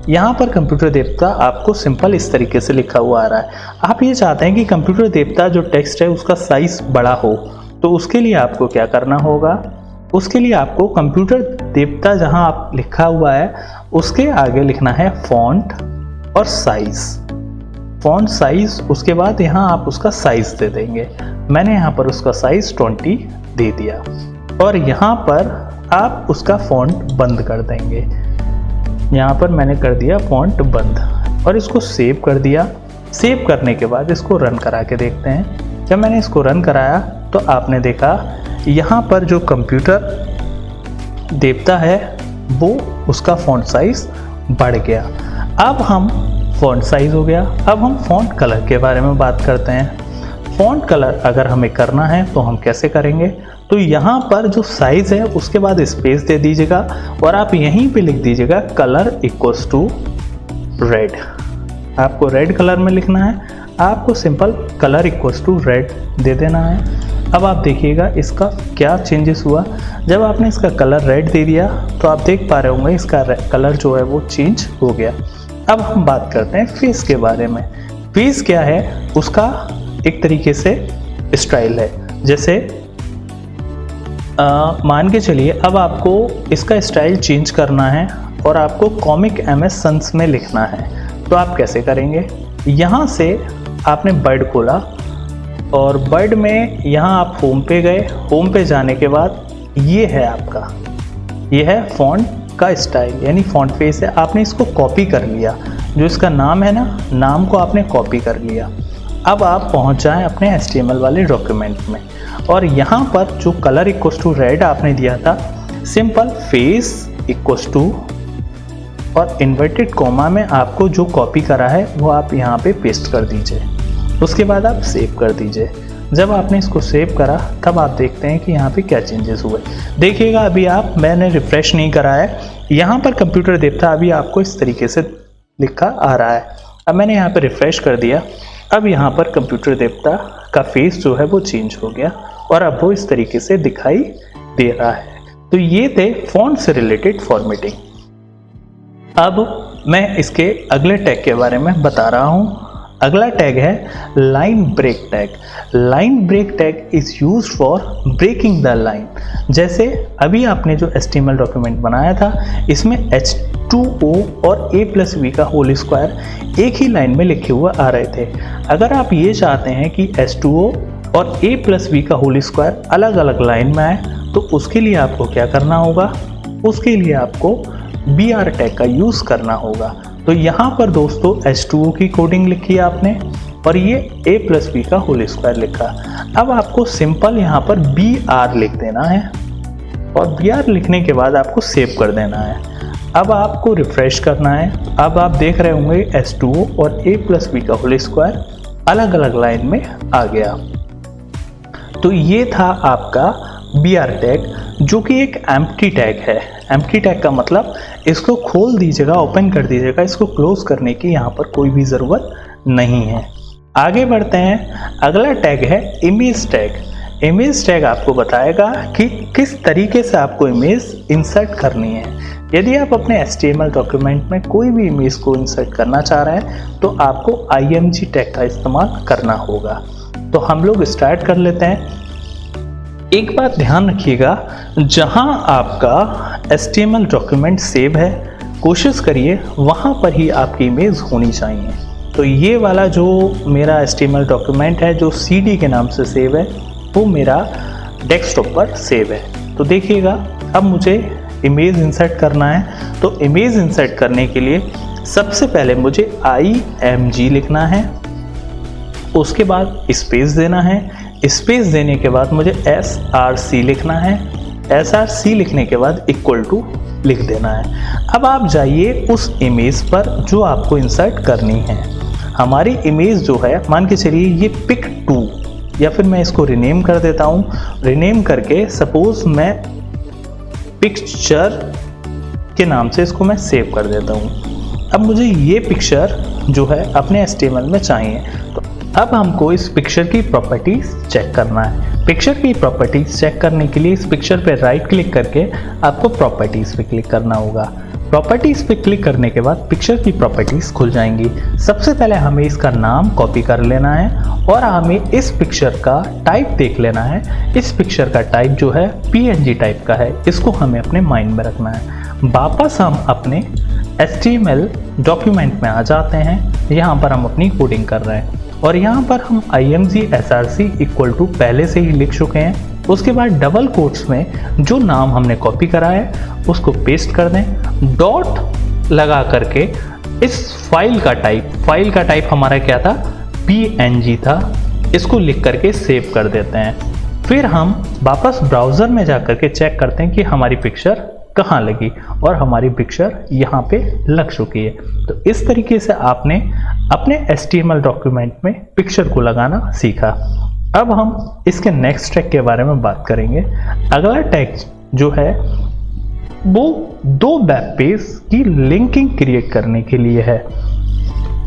यहाँ पर कंप्यूटर देवता आपको सिंपल इस तरीके से लिखा हुआ आ रहा है। आप ये चाहते हैं कि कंप्यूटर देवता जो टेक्स्ट है उसका साइज बड़ा हो, तो उसके लिए आपको क्या करना होगा, उसके लिए आपको कंप्यूटर देवता जहाँ आप लिखा हुआ है उसके आगे लिखना है फॉन्ट और साइज, फॉन्ट साइज। उसके बाद यहाँ आप उसका साइज दे देंगे। मैंने यहाँ पर उसका साइज 20 दे दिया और यहाँ पर आप उसका फॉन्ट बंद कर देंगे। यहाँ पर मैंने कर दिया फॉन्ट बंद और इसको सेव कर दिया। सेव करने के बाद इसको रन करा के देखते हैं। जब मैंने इसको रन कराया तो आपने देखा यहाँ पर जो कंप्यूटर देवता है वो उसका फॉन्ट साइज बढ़ गया। अब हम फॉन्ट साइज हो गया। अब हम फॉन्ट कलर के बारे में बात करते हैं। फॉन्ट कलर अगर हमें करना है तो हम कैसे करेंगे, तो यहाँ पर जो साइज है उसके बाद स्पेस दे दीजिएगा और आप यहीं पे लिख दीजिएगा कलर इक्वल्स टू रेड। आपको रेड कलर में लिखना है, आपको simple colour equals to red दे देना है। अब आप देखिएगा इसका क्या चेंजेस हुआ। जब आपने इसका कलर रेड दे दिया तो आप देख पा रहे होंगे इसका कलर जो है वो चेंज हो गया। अब हम बात करते हैं फेस के बारे में। फेस क्या है, उसका एक तरीके से स्टाइल है। जैसे मान के चलिए अब आपको इसका स्टाइल चेंज करना है और आपको कॉमिक MS सन्स में लिखना है, तो आप कैसे करेंगे। यहाँ से आपने बर्ड खोला और बर्ड में यहाँ आप होम पे गए। होम पे जाने के बाद ये है आपका, ये है फॉन्ट का स्टाइल यानी फॉन्ट फेस है। आपने इसको कॉपी कर लिया, जो इसका नाम है ना, नाम को आपने कॉपी कर लिया। अब आप पहुँच जाएँ अपने HTML वाले डॉक्यूमेंट में और यहाँ पर जो कलर इक्वल्स टू रेड आपने दिया था, सिंपल फेस इक्वल्स टू और इन्वर्टेड कॉमा में आपको जो कॉपी करा है वो आप यहाँ पे पेस्ट कर दीजिए। उसके बाद आप सेव कर दीजिए। जब आपने इसको सेव करा तब आप देखते हैं कि यहाँ पे क्या चेंजेस हुए। देखिएगा अभी आप, मैंने रिफ्रेश नहीं करा है, यहाँ पर कंप्यूटर देवता अभी आपको इस तरीके से लिखा आ रहा है। अब मैंने यहाँ पर रिफ्रेश कर दिया। अब यहाँ पर कंप्यूटर देवता का फेस जो है वो चेंज हो गया और अब वो इस तरीके से दिखाई दे रहा है। तो ये थे फॉन्ट से रिलेटेड फॉर्मेटिंग। अब मैं इसके अगले टैग के बारे में बता रहा हूँ। अगला टैग है line break tag. Line break tag is use for breaking the line. जैसे अभी आपने जो HTML डॉक्यूमेंट बनाया था इसमें H2O और A+V का होल स्क्वायर एक ही लाइन में लिखे हुए आ रहे थे। अगर आप ये चाहते हैं कि H2O और A+V का होल स्क्वायर अलग अलग लाइन में आए तो उसके लिए आपको क्या करना होगा, उसके लिए आपको BR टैग का यूज़ करना होगा। तो यहाँ पर दोस्तों H2O की कोडिंग लिखी है आपने और ये A+B का होल स्क्वायर लिखा। अब आपको सिंपल यहाँ पर BR लिख देना है और BR लिखने के बाद आपको सेव कर देना है। अब आपको रिफ्रेश करना है। अब आप देख रहे होंगे H2O और A+B का होल स्क्वायर अलग अलग लाइन में आ गया। तो ये था आपका BR टैग, जो कि एक एम्प्टी टैग है। एम्प्टी टैग का मतलब इसको खोल दीजिएगा, ओपन कर दीजिएगा, इसको क्लोज करने की यहाँ पर कोई भी ज़रूरत नहीं है। आगे बढ़ते हैं। अगला टैग है इमेज टैग। इमेज टैग आपको बताएगा कि किस तरीके से आपको इमेज इंसर्ट करनी है। यदि आप अपने HTML डॉक्यूमेंट में कोई भी इमेज को इंसर्ट करना चाह रहे हैं तो आपको IMG टैग का इस्तेमाल करना होगा। तो हम लोग स्टार्ट कर लेते हैं। एक बात ध्यान रखिएगा, जहां आपका HTML डॉक्यूमेंट सेव है कोशिश करिए वहां पर ही आपकी इमेज होनी चाहिए। तो ये वाला जो मेरा HTML डॉक्यूमेंट है जो CD के नाम से सेव है वो मेरा डेस्कटॉप पर सेव है। तो देखिएगा अब मुझे इमेज इंसर्ट करना है। तो इमेज इंसर्ट करने के लिए सबसे पहले मुझे IMG लिखना है, उसके बाद स्पेस देना है। स्पेस देने के बाद मुझे SRC लिखना है। SRC लिखने के बाद इक्वल टू लिख देना है। अब आप जाइए उस इमेज पर जो आपको इंसर्ट करनी है। हमारी इमेज जो है मान के चलिए ये पिक 2, या फिर मैं इसको रीनेम कर देता हूँ। रीनेम करके सपोज मैं पिक्चर के नाम से इसको मैं सेव कर देता हूँ। अब मुझे ये पिक्चर जो है अपने HTML में चाहिए, तो अब हमको इस पिक्चर की प्रॉपर्टीज चेक करना है। पिक्चर की प्रॉपर्टीज चेक करने के लिए इस पिक्चर पे राइट क्लिक करके आपको प्रॉपर्टीज पे क्लिक करना होगा। प्रॉपर्टीज पे क्लिक करने के बाद पिक्चर की प्रॉपर्टीज खुल जाएंगी। सबसे पहले हमें इसका नाम कॉपी कर लेना है और हमें इस पिक्चर का टाइप देख लेना है। इस पिक्चर का टाइप जो है PNG टाइप का है, इसको हमें अपने माइंड में रखना है। वापस हम अपने HTML डॉक्यूमेंट में आ जाते हैं। यहाँ पर हम अपनी कोडिंग कर रहे हैं और यहाँ पर हम img src इक्वल टू पहले से ही लिख चुके हैं। उसके बाद डबल कोट्स में जो नाम हमने कॉपी करा है उसको पेस्ट कर दें। डॉट लगा करके इस फाइल का टाइप हमारा क्या था, PNG था, इसको लिख करके सेव कर देते हैं। फिर हम वापस ब्राउज़र में जा करके चेक करते हैं कि हमारी पिक्चर कहाँ लगी और हमारी पिक्चर यहाँ पे लग चुकी है। तो इस तरीके से आपने अपने HTML डॉक्यूमेंट में पिक्चर को लगाना सीखा। अब हम इसके नेक्स्ट टैग के बारे में बात करेंगे। अगला टैग जो है वो दो वेब पेज की लिंकिंग क्रिएट करने के लिए है।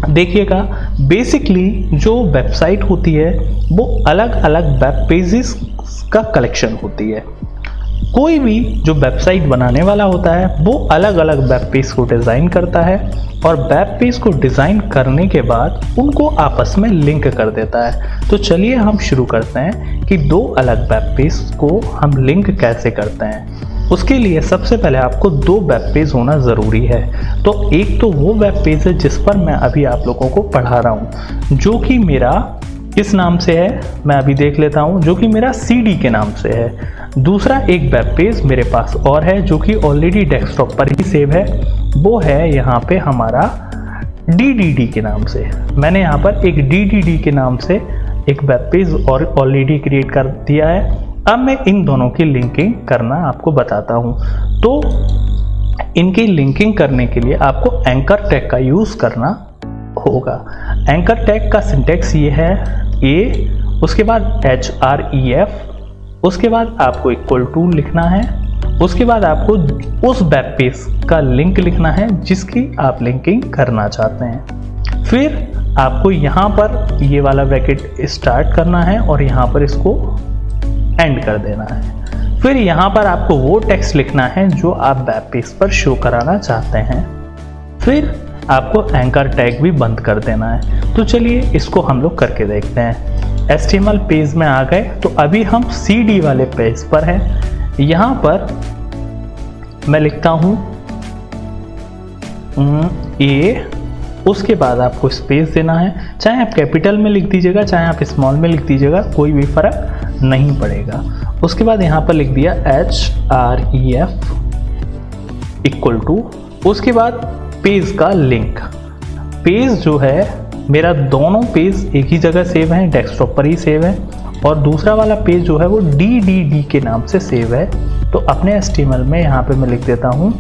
देखिएगा, बेसिकली जो वेबसाइट होती है वो अलग अलग वेब पेजेस का कलेक्शन होती है। कोई भी जो वेबसाइट बनाने वाला होता है वो अलग अलग वेब पेज को डिज़ाइन करता है और वेब पेज को डिज़ाइन करने के बाद उनको आपस में लिंक कर देता है। तो चलिए हम शुरू करते हैं कि दो अलग वेब पेज को हम लिंक कैसे करते हैं। उसके लिए सबसे पहले आपको दो वेब पेज होना ज़रूरी है। तो एक तो वो वेब पेज है जिस पर मैं अभी आप लोगों को पढ़ा रहा हूँ, जो कि मेरा किस नाम से है मैं अभी देख लेता हूँ, जो कि मेरा CD के नाम से है। दूसरा एक वेब पेज मेरे पास और है जो कि ऑलरेडी डेस्कटॉप पर ही सेव है, वो है यहाँ पे हमारा DDD के नाम से। मैंने यहाँ पर एक DDD के नाम से एक वेब पेज और ऑलरेडी क्रिएट कर दिया है। अब मैं इन दोनों की लिंकिंग करना आपको बताता हूँ। तो इनकी लिंकिंग करने के लिए आपको एंकर टैग का यूज़ करना होगा। एंकर टैग का सिंटेक्स ये है, A उसके बाद HREF, उसके बाद आपको इक्वल टू लिखना है, उसके बाद आपको उस वेब पेज का लिंक लिखना है जिसकी आप लिंकिंग करना चाहते हैं। फिर आपको यहाँ पर ये वाला ब्रैकेट स्टार्ट करना है और यहाँ पर इसको एंड कर देना है। फिर यहाँ पर आपको वो टेक्स्ट लिखना है जो आप वेब पेज पर शो कराना चाहते हैं। फिर आपको एंकर टैग भी बंद कर देना है। तो चलिए इसको हम लोग करके देखते हैं। HTML पेज में आ गए तो अभी हम CD वाले पेज पर हैं। यहाँ पर मैं लिखता हूँ A, उसके बाद आपको स्पेस देना है। चाहे आप कैपिटल में लिख दीजिएगा, चाहे आप स्मॉल में लिख दीजिएगा, कोई भी फर्क नहीं पड़ेगा। उसके बाद यहाँ पर लिख दिया HREF इक्वल टू, उसके बाद पेज का लिंक। पेज जो है मेरा दोनों पेज एक ही जगह सेव हैं, डेस्कटॉप पर ही सेव है, और दूसरा वाला पेज जो है वो DDD के नाम से सेव है। तो अपने HTML में यहाँ पे मैं लिख देता हूँ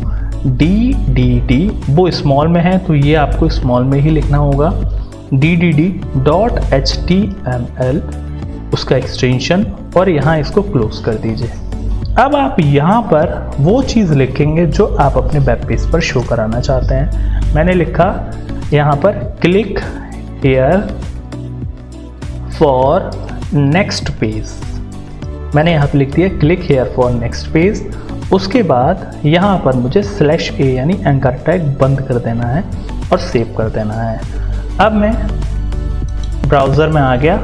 DDD, वो स्मॉल में है तो ये आपको स्मॉल में ही लिखना होगा, DDD.html उसका एक्सटेंशन, और यहाँ इसको क्लोज कर दीजिए। अब आप यहाँ पर वो चीज़ लिखेंगे जो आप अपने वेब पेज पर शो कराना चाहते हैं। मैंने लिखा यहाँ पर click here for next page. मैंने यहाँ पर लिख दिया click here for next page. उसके बाद यहाँ पर मुझे /a यानी एंकर टैग बंद कर देना है और सेव कर देना है। अब मैं ब्राउज़र में आ गया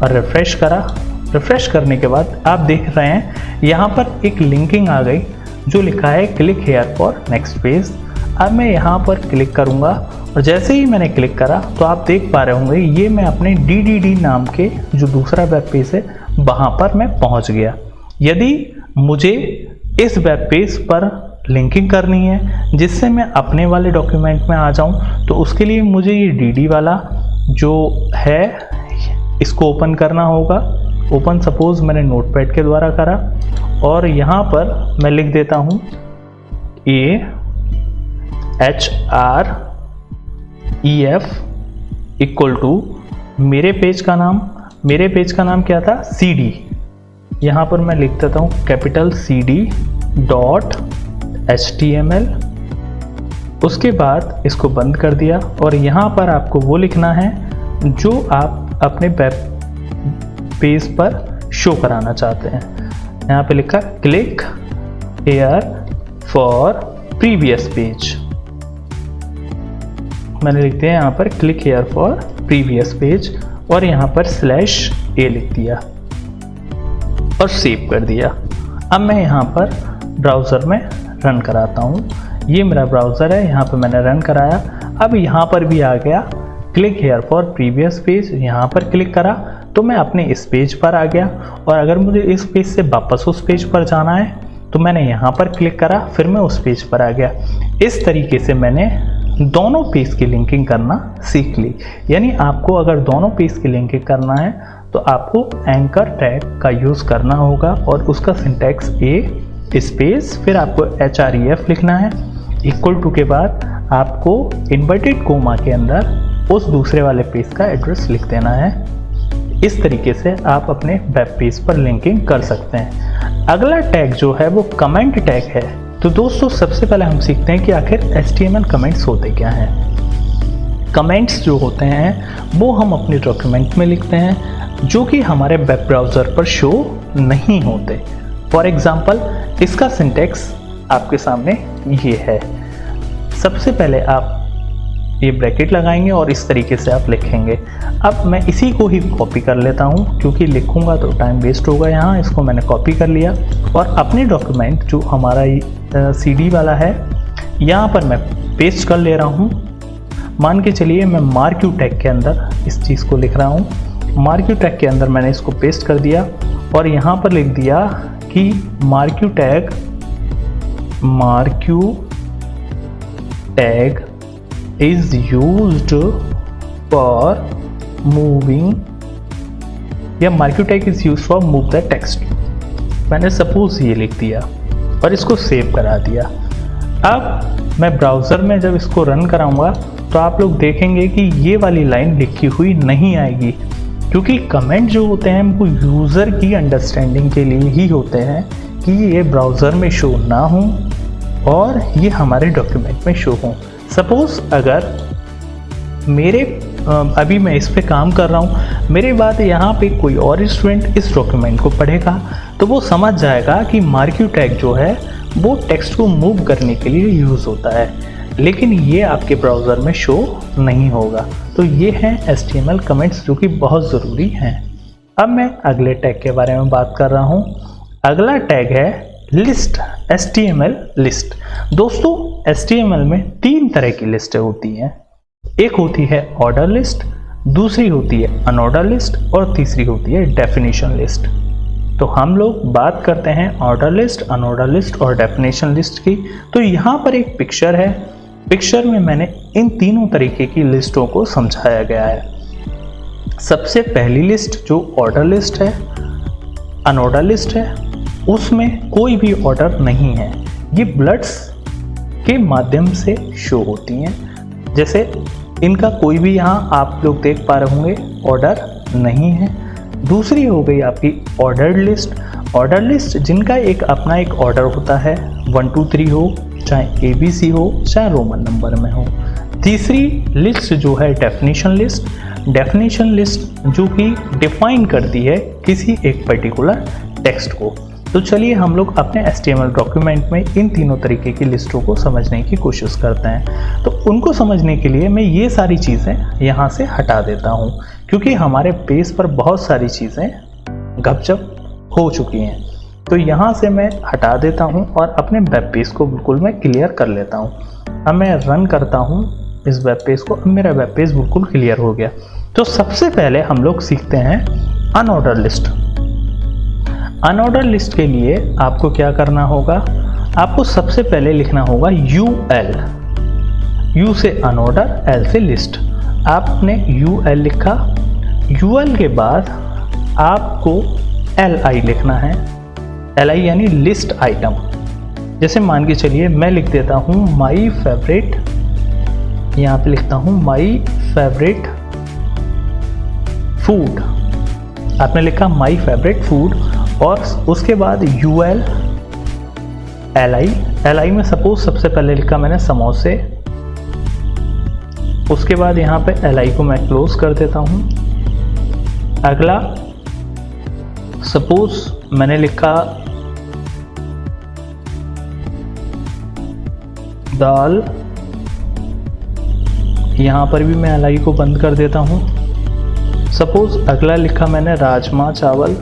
और रिफ़्रेश करा। रिफ़्रेश करने के बाद आप देख रहे हैं यहाँ पर एक लिंकिंग आ गई जो लिखा है click here for next page. अब मैं यहाँ पर क्लिक करूँगा और जैसे ही मैंने क्लिक करा तो आप देख पा रहे होंगे ये मैं अपने DDD नाम के जो दूसरा वेब पेज है वहाँ पर मैं पहुँच गया। यदि मुझे इस वेब पेज पर लिंकिंग करनी है जिससे मैं अपने वाले डॉक्यूमेंट में आ जाऊं, तो उसके लिए मुझे ये DD वाला जो है इसको ओपन करना होगा। ओपन सपोज मैंने नोटपैड के द्वारा करा और यहाँ पर मैं लिख देता हूँ HREF इक्वल टू मेरे पेज का नाम क्या था, CD। यहाँ पर मैं लिख देता हूँ कैपिटल CD.html उसके बाद इसको बंद कर दिया और यहाँ पर आपको वो लिखना है जो आप अपने वेब पेज पर शो कराना चाहते हैं। यहाँ पे लिखा click here for previous page, मैंने लिख दिया यहाँ पर click here for previous page और यहाँ पर /a लिख दिया और सेव कर दिया। अब मैं यहाँ पर ब्राउज़र में रन कराता हूँ। ये मेरा ब्राउज़र है, यहाँ पर मैंने रन कराया। अब यहाँ पर भी आ गया click here for previous page, यहाँ पर क्लिक करा तो मैं अपने इस पेज पर आ गया। और अगर मुझे इस पेज से वापस उस पेज पर जाना है तो मैंने यहाँ पर क्लिक करा, फिर मैं उस पेज पर आ गया। इस तरीके से मैंने दोनों पेज की लिंकिंग करना सीख ली। यानी आपको अगर दोनों पेज की लिंकिंग करना है तो आपको एंकर टैग का यूज़ करना होगा और उसका सिंटैक्स ए स्पेस फिर आपको href लिखना है, इक्वल टू के बाद आपको इन्वर्टेड कोमा के अंदर उस दूसरे वाले पेज का एड्रेस लिख देना है। इस तरीके से आप अपने वेब पेज पर लिंकिंग कर सकते हैं। अगला टैग जो है वो कमेंट टैग है। तो दोस्तों सबसे पहले हम सीखते हैं कि आखिर HTML कमेंट्स होते क्या हैं। कमेंट्स जो होते हैं वो हम अपने डॉक्यूमेंट में लिखते हैं जो कि हमारे वेब ब्राउज़र पर शो नहीं होते। फॉर एग्जांपल इसका सिंटैक्स आपके सामने ये है। सबसे पहले आप ये ब्रैकेट लगाएंगे और इस तरीके से आप लिखेंगे। अब मैं इसी को ही कॉपी कर लेता हूँ क्योंकि लिखूंगा तो टाइम वेस्ट होगा। यहाँ इसको मैंने कॉपी कर लिया और अपने डॉक्यूमेंट जो हमारा CD वाला है यहाँ पर मैं पेस्ट कर ले रहा हूँ। मान के चलिए मैं मार्क्यू टैग के अंदर इस चीज़ को लिख रहा हूँ। मार्क्यू टैग के अंदर मैंने इसको पेस्ट कर दिया और यहाँ पर लिख दिया कि marquee tag is used for moving या marquee tag is used for move the text। मैंने सपोज ये लिख दिया और इसको सेव करा दिया। अब मैं ब्राउज़र में जब इसको रन कराऊंगा तो आप लोग देखेंगे कि ये वाली लाइन लिखी हुई नहीं आएगी क्योंकि कमेंट जो होते हैं वो यूज़र की अंडरस्टैंडिंग के लिए ही होते हैं कि ये ब्राउज़र में शो ना हो और ये हमारे डॉक्यूमेंट में शो हो। सपोज़ अगर मेरे अभी मैं इस पे काम कर रहा हूँ, मेरे बाद यहाँ पे कोई और स्टूडेंट इस डॉक्यूमेंट को पढ़ेगा तो वो समझ जाएगा कि मार्क्यू टैग जो है वो टेक्स्ट को मूव करने के लिए यूज़ होता है, लेकिन ये आपके ब्राउज़र में शो नहीं होगा। तो ये हैं HTML कमेंट्स जो कि बहुत ज़रूरी हैं। अब मैं अगले टैग के बारे में बात कर रहा हूँ। अगला टैग है लिस्ट, HTML लिस्ट। दोस्तों HTML में 3 तरह की लिस्टें होती हैं। एक होती है ऑर्डर लिस्ट, दूसरी होती है अनऑर्डर लिस्ट और तीसरी होती है डेफिनेशन लिस्ट। तो हम लोग बात करते हैं ऑर्डर लिस्ट, अनऑर्डर लिस्ट और डेफिनेशन लिस्ट की। तो यहाँ पर एक पिक्चर है, पिक्चर में मैंने इन तीनों तरीके की लिस्टों को समझाया गया है। सबसे पहली लिस्ट जो ऑर्डर लिस्ट है, अनऑर्डर लिस्ट है, उसमें कोई भी ऑर्डर नहीं है। ये बुलेट्स के माध्यम से शो होती हैं। जैसे इनका कोई भी यहाँ आप लोग देख पा रहे होंगे ऑर्डर नहीं है। दूसरी हो गई आपकी ऑर्डर्ड लिस्ट। ऑर्डर लिस्ट जिनका एक अपना एक ऑर्डर होता है, 1 2 3 हो, चाहे ABC हो, चाहे रोमन नंबर में हो। तीसरी लिस्ट जो है डेफिनेशन लिस्ट। डेफिनेशन लिस्ट जो कि डिफाइन करती है किसी एक पर्टिकुलर टेक्स्ट को। तो चलिए हम लोग अपने HTML डॉक्यूमेंट में इन तीनों तरीके की लिस्टों को समझने की कोशिश करते हैं। तो उनको समझने के लिए मैं ये सारी चीज़ें यहाँ से हटा देता हूँ क्योंकि हमारे पेज पर बहुत सारी चीज़ें गपशप हो चुकी हैं। तो यहाँ से मैं हटा देता हूँ और अपने वेब पेज को बिल्कुल मैं क्लियर कर लेता हूँ। अब मैं रन करता हूँ इस वेब पेज को। अब मेरा वेब पेज बिल्कुल क्लियर हो गया। तो सबसे पहले हम लोग सीखते हैं अनऑर्डर लिस्ट। अनऑर्डर लिस्ट के लिए आपको क्या करना होगा, आपको सबसे पहले लिखना होगा UL। U से अनऑर्डर, L से लिस्ट। आपने UL लिखा, UL के बाद आपको LI लिखना है। LI यानी लिस्ट आइटम। जैसे मान के चलिए मैं लिख देता हूँ माई फेवरेट, यहाँ पे लिखता हूँ माई फेवरेट फूड। आपने लिखा माई फेवरेट फूड और उसके बाद UL LI। LI में सपोज सबसे पहले लिखा मैंने समोसे, उसके बाद यहाँ पे li को मैं क्लोज कर देता हूँ। अगला सपोज मैंने लिखा दाल, यहाँ पर भी मैं li को बंद कर देता हूँ। सपोज अगला लिखा मैंने राजमा चावल,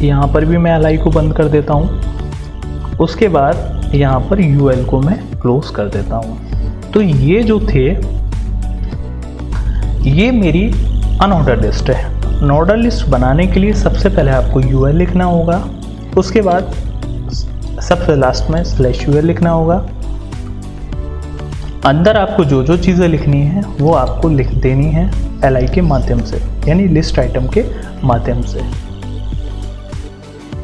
यहाँ पर भी मैं li को बंद कर देता हूँ। उसके बाद यहाँ पर ul को मैं क्लोज कर देता हूँ। तो ये जो थे ये मेरी अनऑर्डर लिस्ट है। अनऑर्डर लिस्ट बनाने के लिए सबसे पहले आपको ul लिखना होगा, उसके बाद सबसे लास्ट में /ul लिखना होगा। अंदर आपको जो जो चीज़ें लिखनी है वो आपको लिख देनी है li के माध्यम से, यानी लिस्ट आइटम के माध्यम से।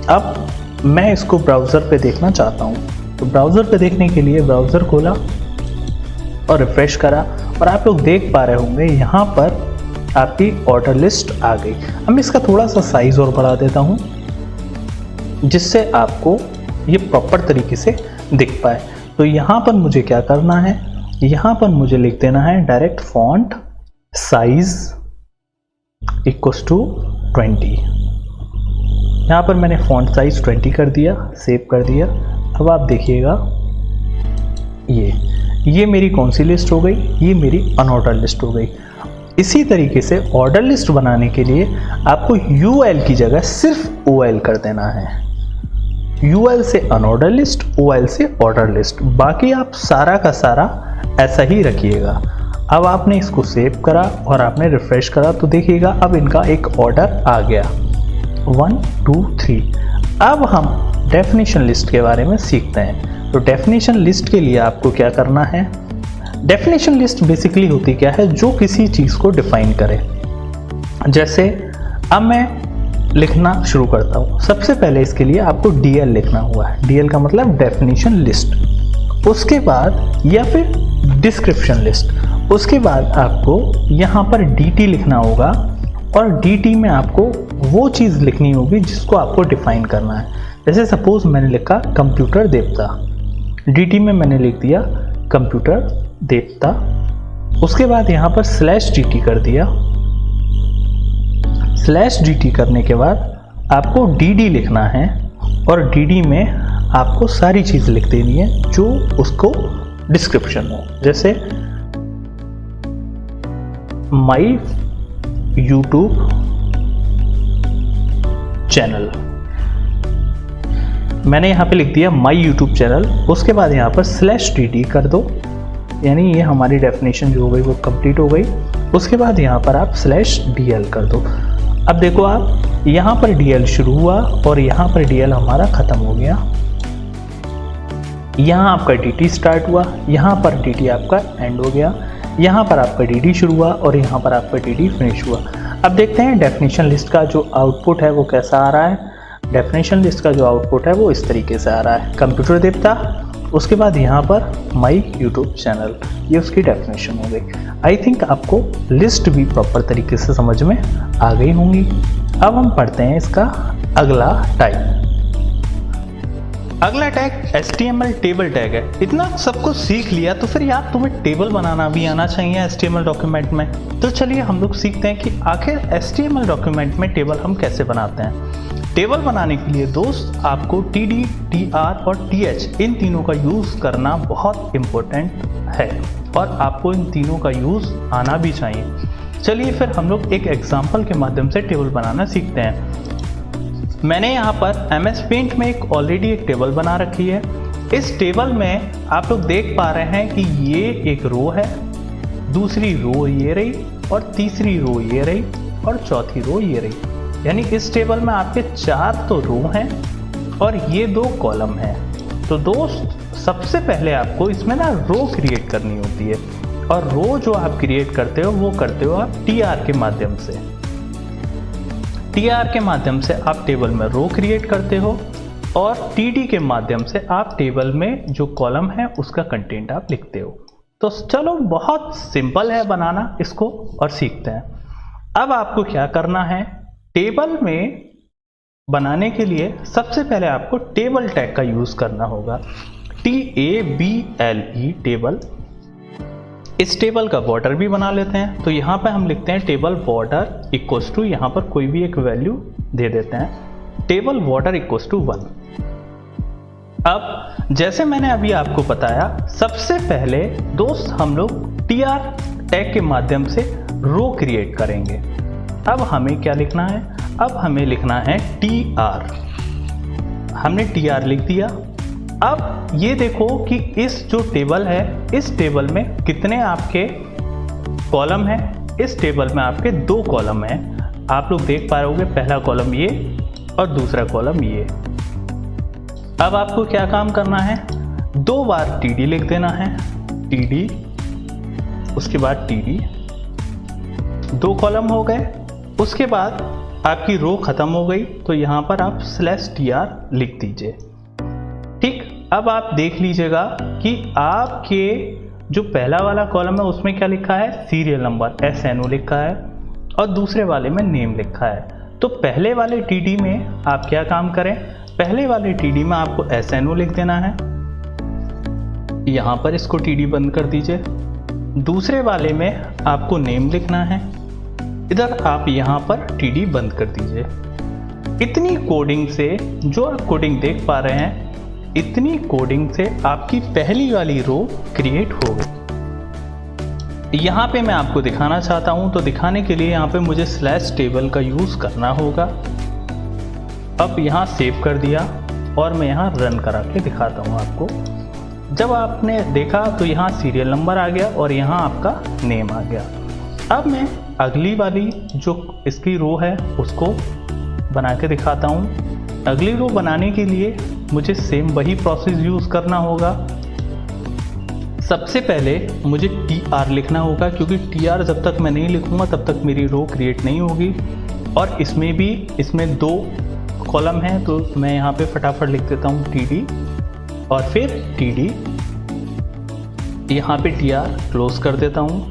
अब मैं इसको ब्राउज़र पे देखना चाहता हूँ, तो ब्राउज़र पे देखने के लिए ब्राउज़र खोला और रिफ्रेश करा और आप लोग देख पा रहे होंगे यहाँ पर आपकी ऑर्डर लिस्ट आ गई। अब मैं इसका थोड़ा सा साइज़ और बढ़ा देता हूँ जिससे आपको ये प्रॉपर तरीके से दिख पाए। तो यहाँ पर मुझे क्या करना है, यहाँ पर मुझे लिख देना है direct font size equals to 20। यहाँ पर मैंने फॉन्ट साइज 20 कर दिया, सेव कर दिया। अब आप देखिएगा ये मेरी कौन सी लिस्ट हो गई, ये मेरी अनऑर्डर लिस्ट हो गई। इसी तरीके से ऑर्डर लिस्ट बनाने के लिए आपको ul की जगह सिर्फ ol कर देना है। ul से अनऑर्डर लिस्ट, ol से ऑर्डर लिस्ट, बाकी आप सारा का सारा ऐसा ही रखिएगा। अब आपने इसको सेव करा और आपने रिफ्रेश करा तो देखिएगा अब इनका एक ऑर्डर आ गया 1 2 3। अब हम डेफिनेशन लिस्ट के बारे में सीखते हैं। तो डेफिनेशन लिस्ट के लिए आपको क्या करना है, डेफिनेशन लिस्ट बेसिकली होती क्या है, जो किसी चीज़ को डिफाइन करे। जैसे अब मैं लिखना शुरू करता हूँ। सबसे पहले इसके लिए आपको DL लिखना हुआ है, DL का मतलब डेफिनेशन लिस्ट। उसके बाद या फिर डिस्क्रिप्शन लिस्ट, उसके बाद आपको यहाँ पर DT लिखना होगा और DT में आपको वो चीज़ लिखनी होगी जिसको आपको डिफाइन करना है। जैसे सपोज मैंने लिखा कंप्यूटर देवता, DT में मैंने लिख दिया कंप्यूटर देवता। उसके बाद यहाँ पर /DT कर दिया। /DT करने के बाद आपको DD लिखना है और DD में आपको सारी चीज़ लिख देनी है जो उसको डिस्क्रिप्शन हो। जैसे माई यूट्यूब चैनल, मैंने यहाँ पे लिख दिया माई यूट्यूब चैनल। उसके बाद यहाँ पर /DT कर दो, यानी ये हमारी डेफिनेशन जो हो गई वो कंप्लीट हो गई। उसके बाद यहाँ पर आप /DL कर दो। अब देखो आप यहाँ पर DL शुरू हुआ और यहाँ पर DL हमारा ख़त्म हो गया। यहाँ आपका DT स्टार्ट हुआ, यहाँ पर DT आपका एंड हो गया, यहाँ पर आपका DD शुरू हुआ और यहाँ पर आपका DD फिनिश हुआ। अब देखते हैं डेफिनेशन लिस्ट का जो आउटपुट है वो कैसा आ रहा है। डेफिनेशन लिस्ट का जो आउटपुट है वो इस तरीके से आ रहा है, कंप्यूटर देवता, उसके बाद यहाँ पर माई यूट्यूब चैनल, ये उसकी डेफिनेशन हो गई। आई थिंक आपको लिस्ट भी प्रॉपर तरीके से समझ में आ गई होंगी। अब हम पढ़ते हैं इसका अगला टाइप। अगला टैग HTML टेबल टैग है। इतना सब कुछ सीख लिया तो फिर यार तुम्हें टेबल बनाना भी आना चाहिए HTML डॉक्यूमेंट में। तो चलिए हम लोग सीखते हैं कि आखिर HTML डॉक्यूमेंट में टेबल हम कैसे बनाते हैं। टेबल बनाने के लिए दोस्त आपको TD, TR और TH इन तीनों का यूज़ करना बहुत इम्पोर्टेंट है और आपको इन तीनों का यूज़ आना भी चाहिए। चलिए फिर हम लोग एक एग्जाम्पल के माध्यम से टेबल बनाना सीखते हैं। मैंने यहाँ पर MS Paint में ऑलरेडी एक टेबल बना रखी है। इस टेबल में आप लोग देख पा रहे हैं कि ये एक रो है, दूसरी रो ये रही और तीसरी रो ये रही और चौथी रो ये रही। यानी इस टेबल में आपके 4 तो रो हैं और ये 2 कॉलम हैं। तो दोस्त सबसे पहले आपको इसमें ना रो क्रिएट करनी होती है और रो जो आप क्रिएट करते हो वो करते हो आप TR के माध्यम से। TR के माध्यम से आप टेबल में रो क्रिएट करते हो और TD के माध्यम से आप टेबल में जो कॉलम है उसका कंटेंट आप लिखते हो। तो चलो बहुत सिंपल है बनाना इसको और सीखते हैं। अब आपको क्या करना है, टेबल में बनाने के लिए सबसे पहले आपको टेबल टैग का यूज़ करना होगा। TABLE table. इस टेबल का बॉर्डर भी बना लेते हैं। तो यहाँ पे हम लिखते हैं टेबल बॉर्डर इक्वल्स टू, यहाँ पर कोई भी एक वैल्यू दे देते हैं, टेबल बॉर्डर इक्वल्स टू 1। अब जैसे मैंने अभी आपको बताया, सबसे पहले दोस्त हम लोग TR टैग के माध्यम से रो क्रिएट करेंगे। अब हमें क्या लिखना है? अब हमें लिखना है TR। हमने TR लिख दिया। अब ये देखो कि इस जो टेबल है, इस टेबल में कितने आपके कॉलम हैं? इस टेबल में आपके 2 कॉलम हैं। आप लोग देख पा रहे होगे, पहला कॉलम ये और दूसरा कॉलम ये। अब आपको क्या काम करना है? 2 बार TD लिख देना है, TD, उसके बाद TD, 2 कॉलम हो गए। उसके बाद आपकी रो खत्म हो गई, तो यहाँ पर आप /TR लिख दीजिए। ठीक, अब आप देख लीजिएगा कि आपके जो पहला वाला कॉलम है उसमें क्या लिखा है? सीरियल नंबर SNO लिखा है और दूसरे वाले में नेम लिखा है। तो पहले वाले TD में आप क्या काम करें? पहले वाले TD में आपको SNO लिख देना है, यहाँ पर इसको TD बंद कर दीजिए। दूसरे वाले में आपको नेम लिखना है, इधर आप यहाँ पर TD बंद कर दीजिए। इतनी कोडिंग से, जो आप कोडिंग देख पा रहे हैं, इतनी कोडिंग से आपकी पहली वाली रो क्रिएट हो गई। यहाँ पे मैं आपको दिखाना चाहता हूँ, तो दिखाने के लिए यहाँ पे मुझे /टेबल का यूज़ करना होगा। अब यहाँ सेव कर दिया और मैं यहाँ रन करा के दिखाता हूँ आपको। जब आपने देखा तो यहाँ सीरियल नंबर आ गया और यहाँ आपका नेम आ गया। अब मैं अगली वाली जो इसकी रो है उसको बना के दिखाता हूँ। अगली रो बनाने के लिए मुझे सेम वही प्रोसेस यूज़ करना होगा। सबसे पहले मुझे TR लिखना होगा, क्योंकि TR जब तक मैं नहीं लिखूँगा तब तक मेरी रो क्रिएट नहीं होगी। और इसमें 2 कॉलम हैं, तो मैं यहाँ पे फटाफट लिख देता हूँ TD और फिर TD, यहाँ पे TR क्लोज कर देता हूँ।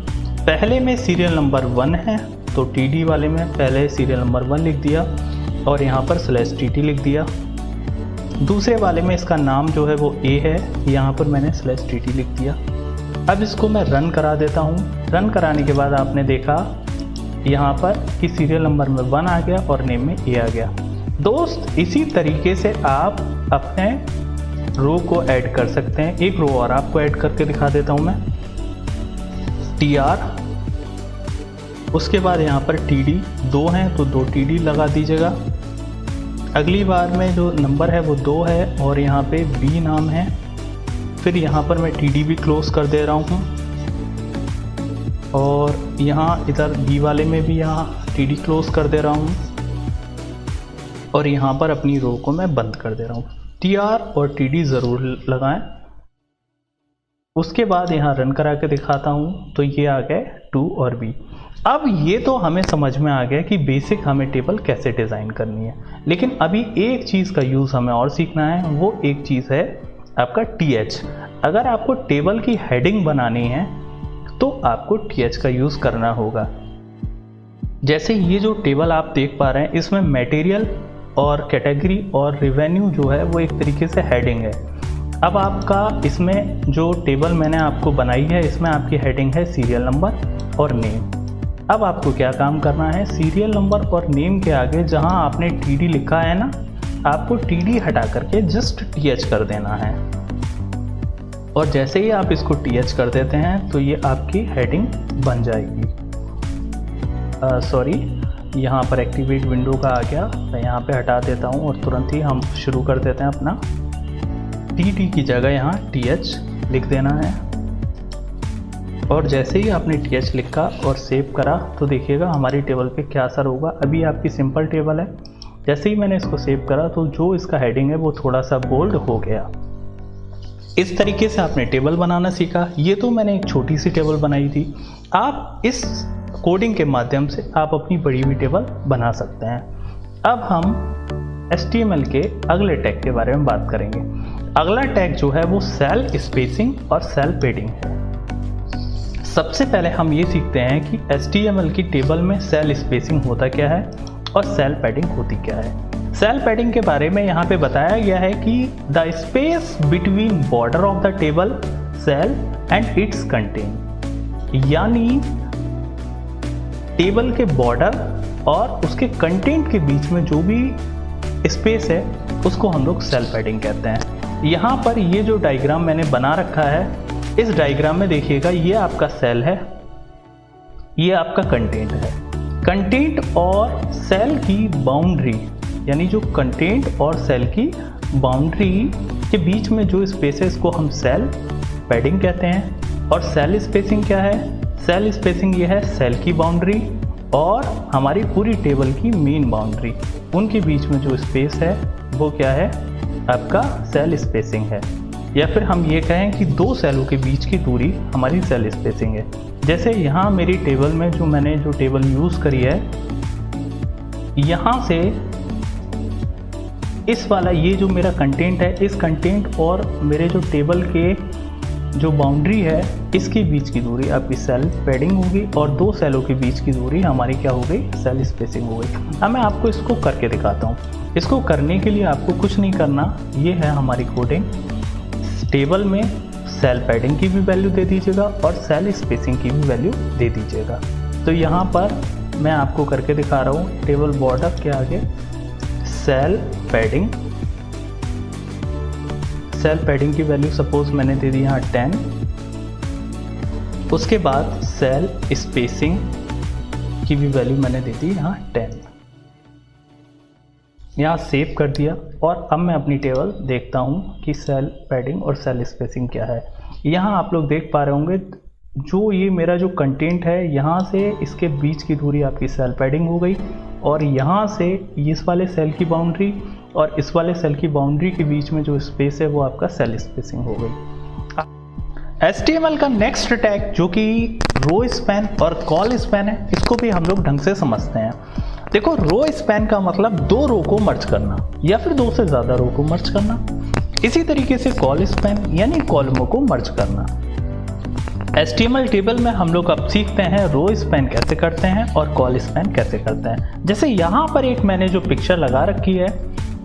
पहले में सीरियल नंबर 1 है, तो TD वाले में पहले सीरियल नंबर 1 लिख दिया और यहाँ पर /TT लिख दिया। दूसरे वाले में इसका नाम जो है वो A है, यहाँ पर मैंने /TT लिख दिया। अब इसको मैं रन करा देता हूँ। रन कराने के बाद आपने देखा यहाँ पर कि सीरियल नंबर में 1 आ गया और नेम में A आ गया। दोस्त, इसी तरीके से आप अपने रो को ऐड कर सकते हैं। एक रो और आपको ऐड करके दिखा देता हूँ मैं। TR, उसके बाद यहाँ पर TD 2 हैं, तो 2 TD लगा दीजिएगा। अगली बार में जो नंबर है वो 2 है और यहाँ पे B नाम है। फिर यहाँ पर मैं TD भी क्लोज कर दे रहा हूँ और यहाँ इधर B वाले में भी यहाँ TD क्लोज कर दे रहा हूँ और यहाँ पर अपनी रो को मैं बंद कर दे रहा हूँ। TR और TD ज़रूर लगाएं। उसके बाद यहाँ रन करा के दिखाता हूँ, तो ये आ गए 2 और B। अब ये तो हमें समझ में आ गया कि बेसिक हमें टेबल कैसे डिज़ाइन करनी है, लेकिन अभी एक चीज़ का यूज़ हमें और सीखना है। वो एक चीज़ है आपका TH। अगर आपको टेबल की हेडिंग बनानी है तो आपको TH का यूज़ करना होगा। जैसे ये जो टेबल आप देख पा रहे हैं, इसमें मटेरियल और कैटेगरी और रेवेन्यू जो है वो एक तरीके से हेडिंग है। अब आपका इसमें जो टेबल मैंने आपको बनाई है, इसमें आपकी हेडिंग है सीरियल नंबर और नेम। अब आपको क्या काम करना है? सीरियल नंबर और नेम के आगे जहां आपने TD लिखा है ना, आपको TD हटा करके जस्ट TH कर देना है। और जैसे ही आप इसको TH कर देते हैं तो ये आपकी हेडिंग बन जाएगी। सॉरी, यहाँ पर एक्टिवेट विंडो का आ गया, मैं यहाँ पे हटा देता हूँ और तुरंत ही हम शुरू कर देते हैं अपना। TT की जगह यहाँ TH लिख देना है और जैसे ही आपने TH लिखा और सेव करा तो देखिएगा हमारी टेबल पे क्या असर होगा। अभी आपकी सिंपल टेबल है, जैसे ही मैंने इसको सेव करा तो जो इसका हेडिंग है वो थोड़ा सा बोल्ड हो गया। इस तरीके से आपने टेबल बनाना सीखा। ये तो मैंने एक छोटी सी टेबल बनाई थी। आप इस कोडिंग के माध्यम से आप अपनी बड़ी हुई टेबल बना सकते हैं। अब हम HTML के अगले टैग के बारे में बात करेंगे। अगला टैग जो है वो सेल स्पेसिंग और सेल पैडिंग है। सबसे पहले हम ये सीखते हैं कि HTML की टेबल में सेल स्पेसिंग होता क्या है और सेल पैडिंग होती क्या है। सेल पैडिंग के बारे में यहाँ पे बताया गया है कि the space between border of the table cell and its content, यानी टेबल के बॉर्डर और उसके कंटेंट के बीच में जो भी स्पेस है उसको हम लोग सेल पैडिंग कहते हैं। यहाँ पर ये जो डायग्राम मैंने बना रखा है, इस डायग्राम में देखिएगा, ये आपका सेल है, ये आपका कंटेंट है। कंटेंट और सेल की बाउंड्री, यानी जो कंटेंट और सेल की बाउंड्री के बीच में जो स्पेस है इसको हम सेल पैडिंग कहते हैं। और सेल स्पेसिंग क्या है? सेल स्पेसिंग ये है सेल की बाउंड्री और हमारी पूरी टेबल की मेन बाउंड्री, उनके बीच में जो स्पेस है वो क्या है? आपका सेल स्पेसिंग है। या फिर हम ये कहें कि दो सेलों के बीच की दूरी हमारी सेल स्पेसिंग है। जैसे यहाँ मेरी टेबल में जो मैंने जो टेबल यूज़ करी है, यहाँ से इस वाला ये जो मेरा कंटेंट है, इस कंटेंट और मेरे जो टेबल के जो बाउंड्री है इसके बीच की दूरी आपकी सेल पैडिंग होगी और दो सेलों के बीच की दूरी हमारी क्या हो गई? सेल स्पेसिंग हो गई। अब मैं आपको इसको करके दिखाता हूँ। इसको करने के लिए आपको कुछ नहीं करना, ये है हमारी कोडिंग। टेबल में सेल पैडिंग की भी वैल्यू दे दीजिएगा और सेल स्पेसिंग की भी वैल्यू दे दीजिएगा। तो यहाँ पर मैं आपको करके दिखा रहा हूँ। टेबल बॉर्डर के आगे सेल पैडिंग, सेल पैडिंग की वैल्यू सपोज मैंने दे दी यहाँ 10। उसके बाद सेल स्पेसिंग की भी वैल्यू मैंने दे दी यहाँ 10। यहाँ सेव कर दिया और अब मैं अपनी टेबल देखता हूँ कि सेल पैडिंग और सेल स्पेसिंग क्या है। यहाँ आप लोग देख पा रहे होंगे, जो ये मेरा जो कंटेंट है यहाँ से इसके बीच की दूरी आपकी सेल पैडिंग हो गई और यहाँ से इस वाले सेल की बाउंड्री और इस वाले सेल की बाउंड्री के बीच में जो स्पेस है वो आपका सेल स्पेसिंग हो गई। HTML का नेक्स्ट टैग जो कि रो स्पैन और कॉल स्पैन है, इसको भी हम लोग ढंग से समझते हैं। देखो, रो स्पैन का मतलब दो रो को मर्ज करना या फिर दो से ज़्यादा रो को मर्ज करना। इसी तरीके से कॉल स्पैन यानी कॉलमों को मर्ज करना। HTML टेबल में हम लोग अब सीखते हैं रो स्पैन कैसे करते हैं और कॉल स्पैन कैसे करते हैं। जैसे यहाँ पर एक मैंने जो पिक्चर लगा रखी है,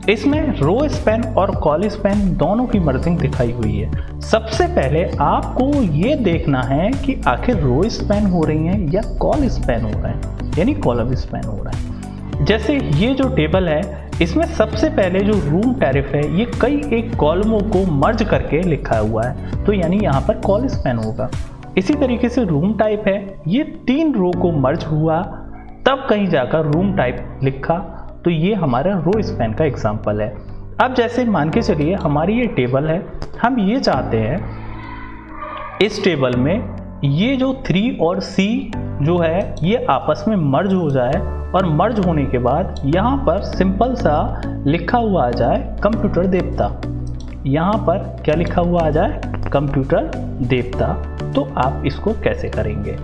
इसमें रो स्पैन और कॉल स्पैन दोनों की मर्जिंग दिखाई हुई है। सबसे पहले आपको ये देखना है कि आखिर रो स्पैन हो रही है या कॉल स्पैन हो रहा है, यानी कॉलम स्पैन हो रहा है। जैसे ये जो टेबल है, इसमें सबसे पहले जो रूम टैरिफ है ये कई एक कॉलमों को मर्ज करके लिखा हुआ है, तो यानी यहाँ पर कॉल स्पैन होगा। इसी तरीके से रूम टाइप है, ये 3 रो को मर्ज हुआ तब कहीं जाकर रूम टाइप लिखा, तो ये हमारा रो स्पैन का एग्जाम्पल है। अब जैसे मान के चलिए हमारी ये टेबल है, हम ये चाहते हैं इस टेबल में ये जो 3 और C जो है ये आपस में मर्ज हो जाए और मर्ज होने के बाद यहाँ पर सिंपल सा लिखा हुआ आ जाए कंप्यूटर देवता। यहाँ पर क्या लिखा हुआ आ जाए? कंप्यूटर देवता। तो आप इसको कैसे करेंगे?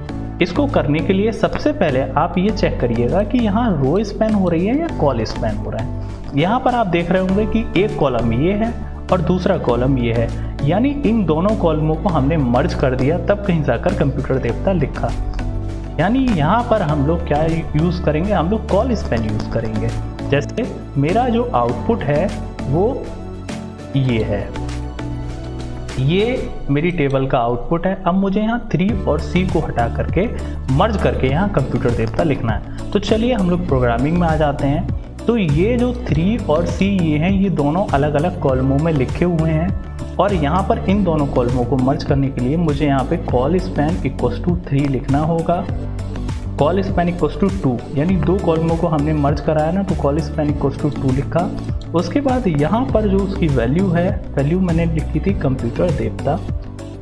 इसको करने के लिए सबसे पहले आप ये चेक करिएगा कि यहाँ रो स्पैन हो रही है या कॉल स्पैन हो रहा है। यहाँ पर आप देख रहे होंगे कि एक कॉलम ये है और दूसरा कॉलम ये है, यानी इन दोनों कॉलमों को हमने मर्ज कर दिया तब कहीं जाकर कंप्यूटर देवता लिखा। यानी यहाँ पर हम लोग क्या यूज़ करेंगे? हम लोग कॉल स्पैन यूज़ करेंगे। जैसे मेरा जो आउटपुट है वो ये है, ये मेरी टेबल का आउटपुट है। अब मुझे यहाँ 3 और C को हटा करके मर्ज करके यहाँ कंप्यूटर देवता लिखना है। तो चलिए हम लोग प्रोग्रामिंग में आ जाते हैं। तो ये जो 3 और C ये हैं, ये दोनों अलग अलग कॉलमों में लिखे हुए हैं और यहाँ पर इन दोनों कॉलमों को मर्ज करने के लिए मुझे यहाँ पे कॉल स्पैन इक्वल्स टू 3 लिखना होगा। कॉल स्पैन इक्वल्स टू 2, यानी 2 कॉलमों को हमने मर्ज कराया ना, तो कॉल स्पैन इक्वल्स टू 2 लिखा। उसके बाद यहाँ पर जो उसकी वैल्यू है, वैल्यू मैंने लिखी थी कंप्यूटर देवता,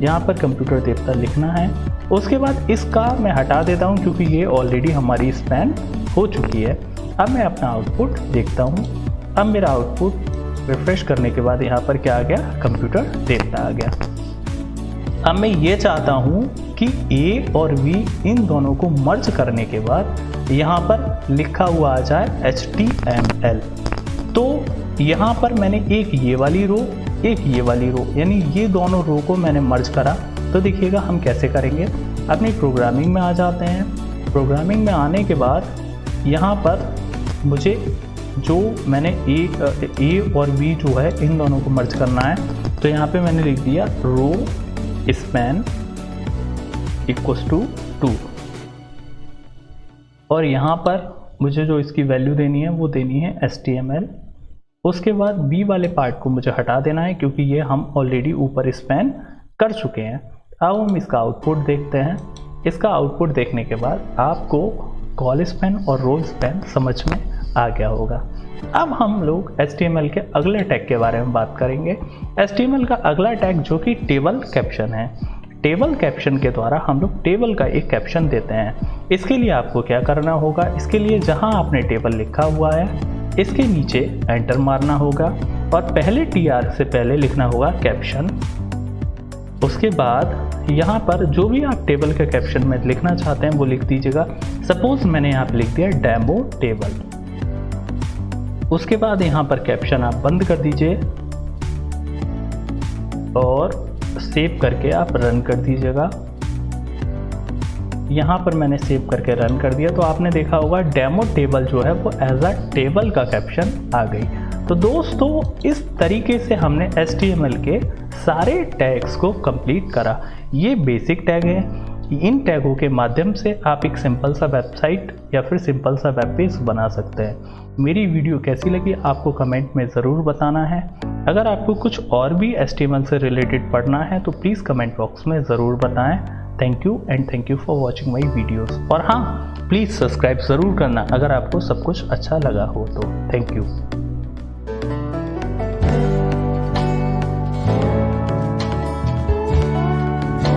यहाँ पर कंप्यूटर देवता लिखना है। उसके बाद इसका मैं हटा देता हूँ क्योंकि ये ऑलरेडी हमारी स्पैन हो चुकी है। अब मैं अपना आउटपुट देखता हूँ। अब मेरा आउटपुट रिफ्रेश करने के बाद यहाँ पर क्या आ गया? कंप्यूटर देवता आ गया। अब मैं ये चाहता हूँ कि A और V इन दोनों को मर्ज करने के बाद यहाँ पर लिखा हुआ आ जाए HTML। तो यहाँ पर मैंने एक ये वाली रो, एक ये वाली रो, यानी ये दोनों रो को मैंने मर्ज करा। तो देखिएगा हम कैसे करेंगे। अपनी प्रोग्रामिंग में आ जाते हैं। प्रोग्रामिंग में आने के बाद यहाँ पर मुझे जो मैंने ए और बी जो है इन दोनों को मर्ज करना है, तो यहाँ पे मैंने लिख दिया रो स्पैन इक्वल्स टू 2 और यहाँ पर मुझे जो इसकी वैल्यू देनी है वो देनी है HTML। उसके बाद बी वाले पार्ट को मुझे हटा देना है क्योंकि ये हम ऑलरेडी ऊपर स्पैन कर चुके हैं। अब हम इसका आउटपुट देखते हैं। इसका आउटपुट देखने के बाद आपको कॉल स्पैन और रो स्पैन समझ में आ गया होगा। अब हम लोग HTML के अगले टैग के बारे में बात करेंगे। HTML का अगला टैग जो कि टेबल कैप्शन है। टेबल कैप्शन के द्वारा हम लोग टेबल का एक कैप्शन देते हैं। इसके लिए आपको क्या करना होगा, इसके लिए जहां आपने टेबल लिखा हुआ है इसके नीचे एंटर मारना होगा और पहले TR से पहले लिखना होगा कैप्शन। उसके बाद यहाँ पर जो भी आप टेबल के कैप्शन में लिखना चाहते हैं वो लिख दीजिएगा। सपोज मैंने यहाँ पे लिख दिया डेमो टेबल। उसके बाद यहाँ पर कैप्शन आप बंद कर दीजिए और सेव करके आप रन कर दीजिएगा। यहाँ पर मैंने सेव करके रन कर दिया तो आपने देखा होगा डेमो टेबल जो है वो एज अ टेबल का कैप्शन आ गई। तो दोस्तों इस तरीके से हमने HTML के सारे टैग्स को कंप्लीट करा। ये बेसिक टैग है। इन टैगों के माध्यम से आप एक सिंपल सा वेबसाइट या फिर सिंपल सा वेब पेज बना सकते हैं। मेरी वीडियो कैसी लगी आपको कमेंट में ज़रूर बताना है। अगर आपको कुछ और भी HTML से रिलेटेड पढ़ना है तो प्लीज़ कमेंट बॉक्स में ज़रूर बताएं। Thank you and thank you for watching my videos. और हाँ, प्लीज़ सब्सक्राइब ज़रूर करना अगर आपको सब कुछ अच्छा लगा हो तो। Thank you.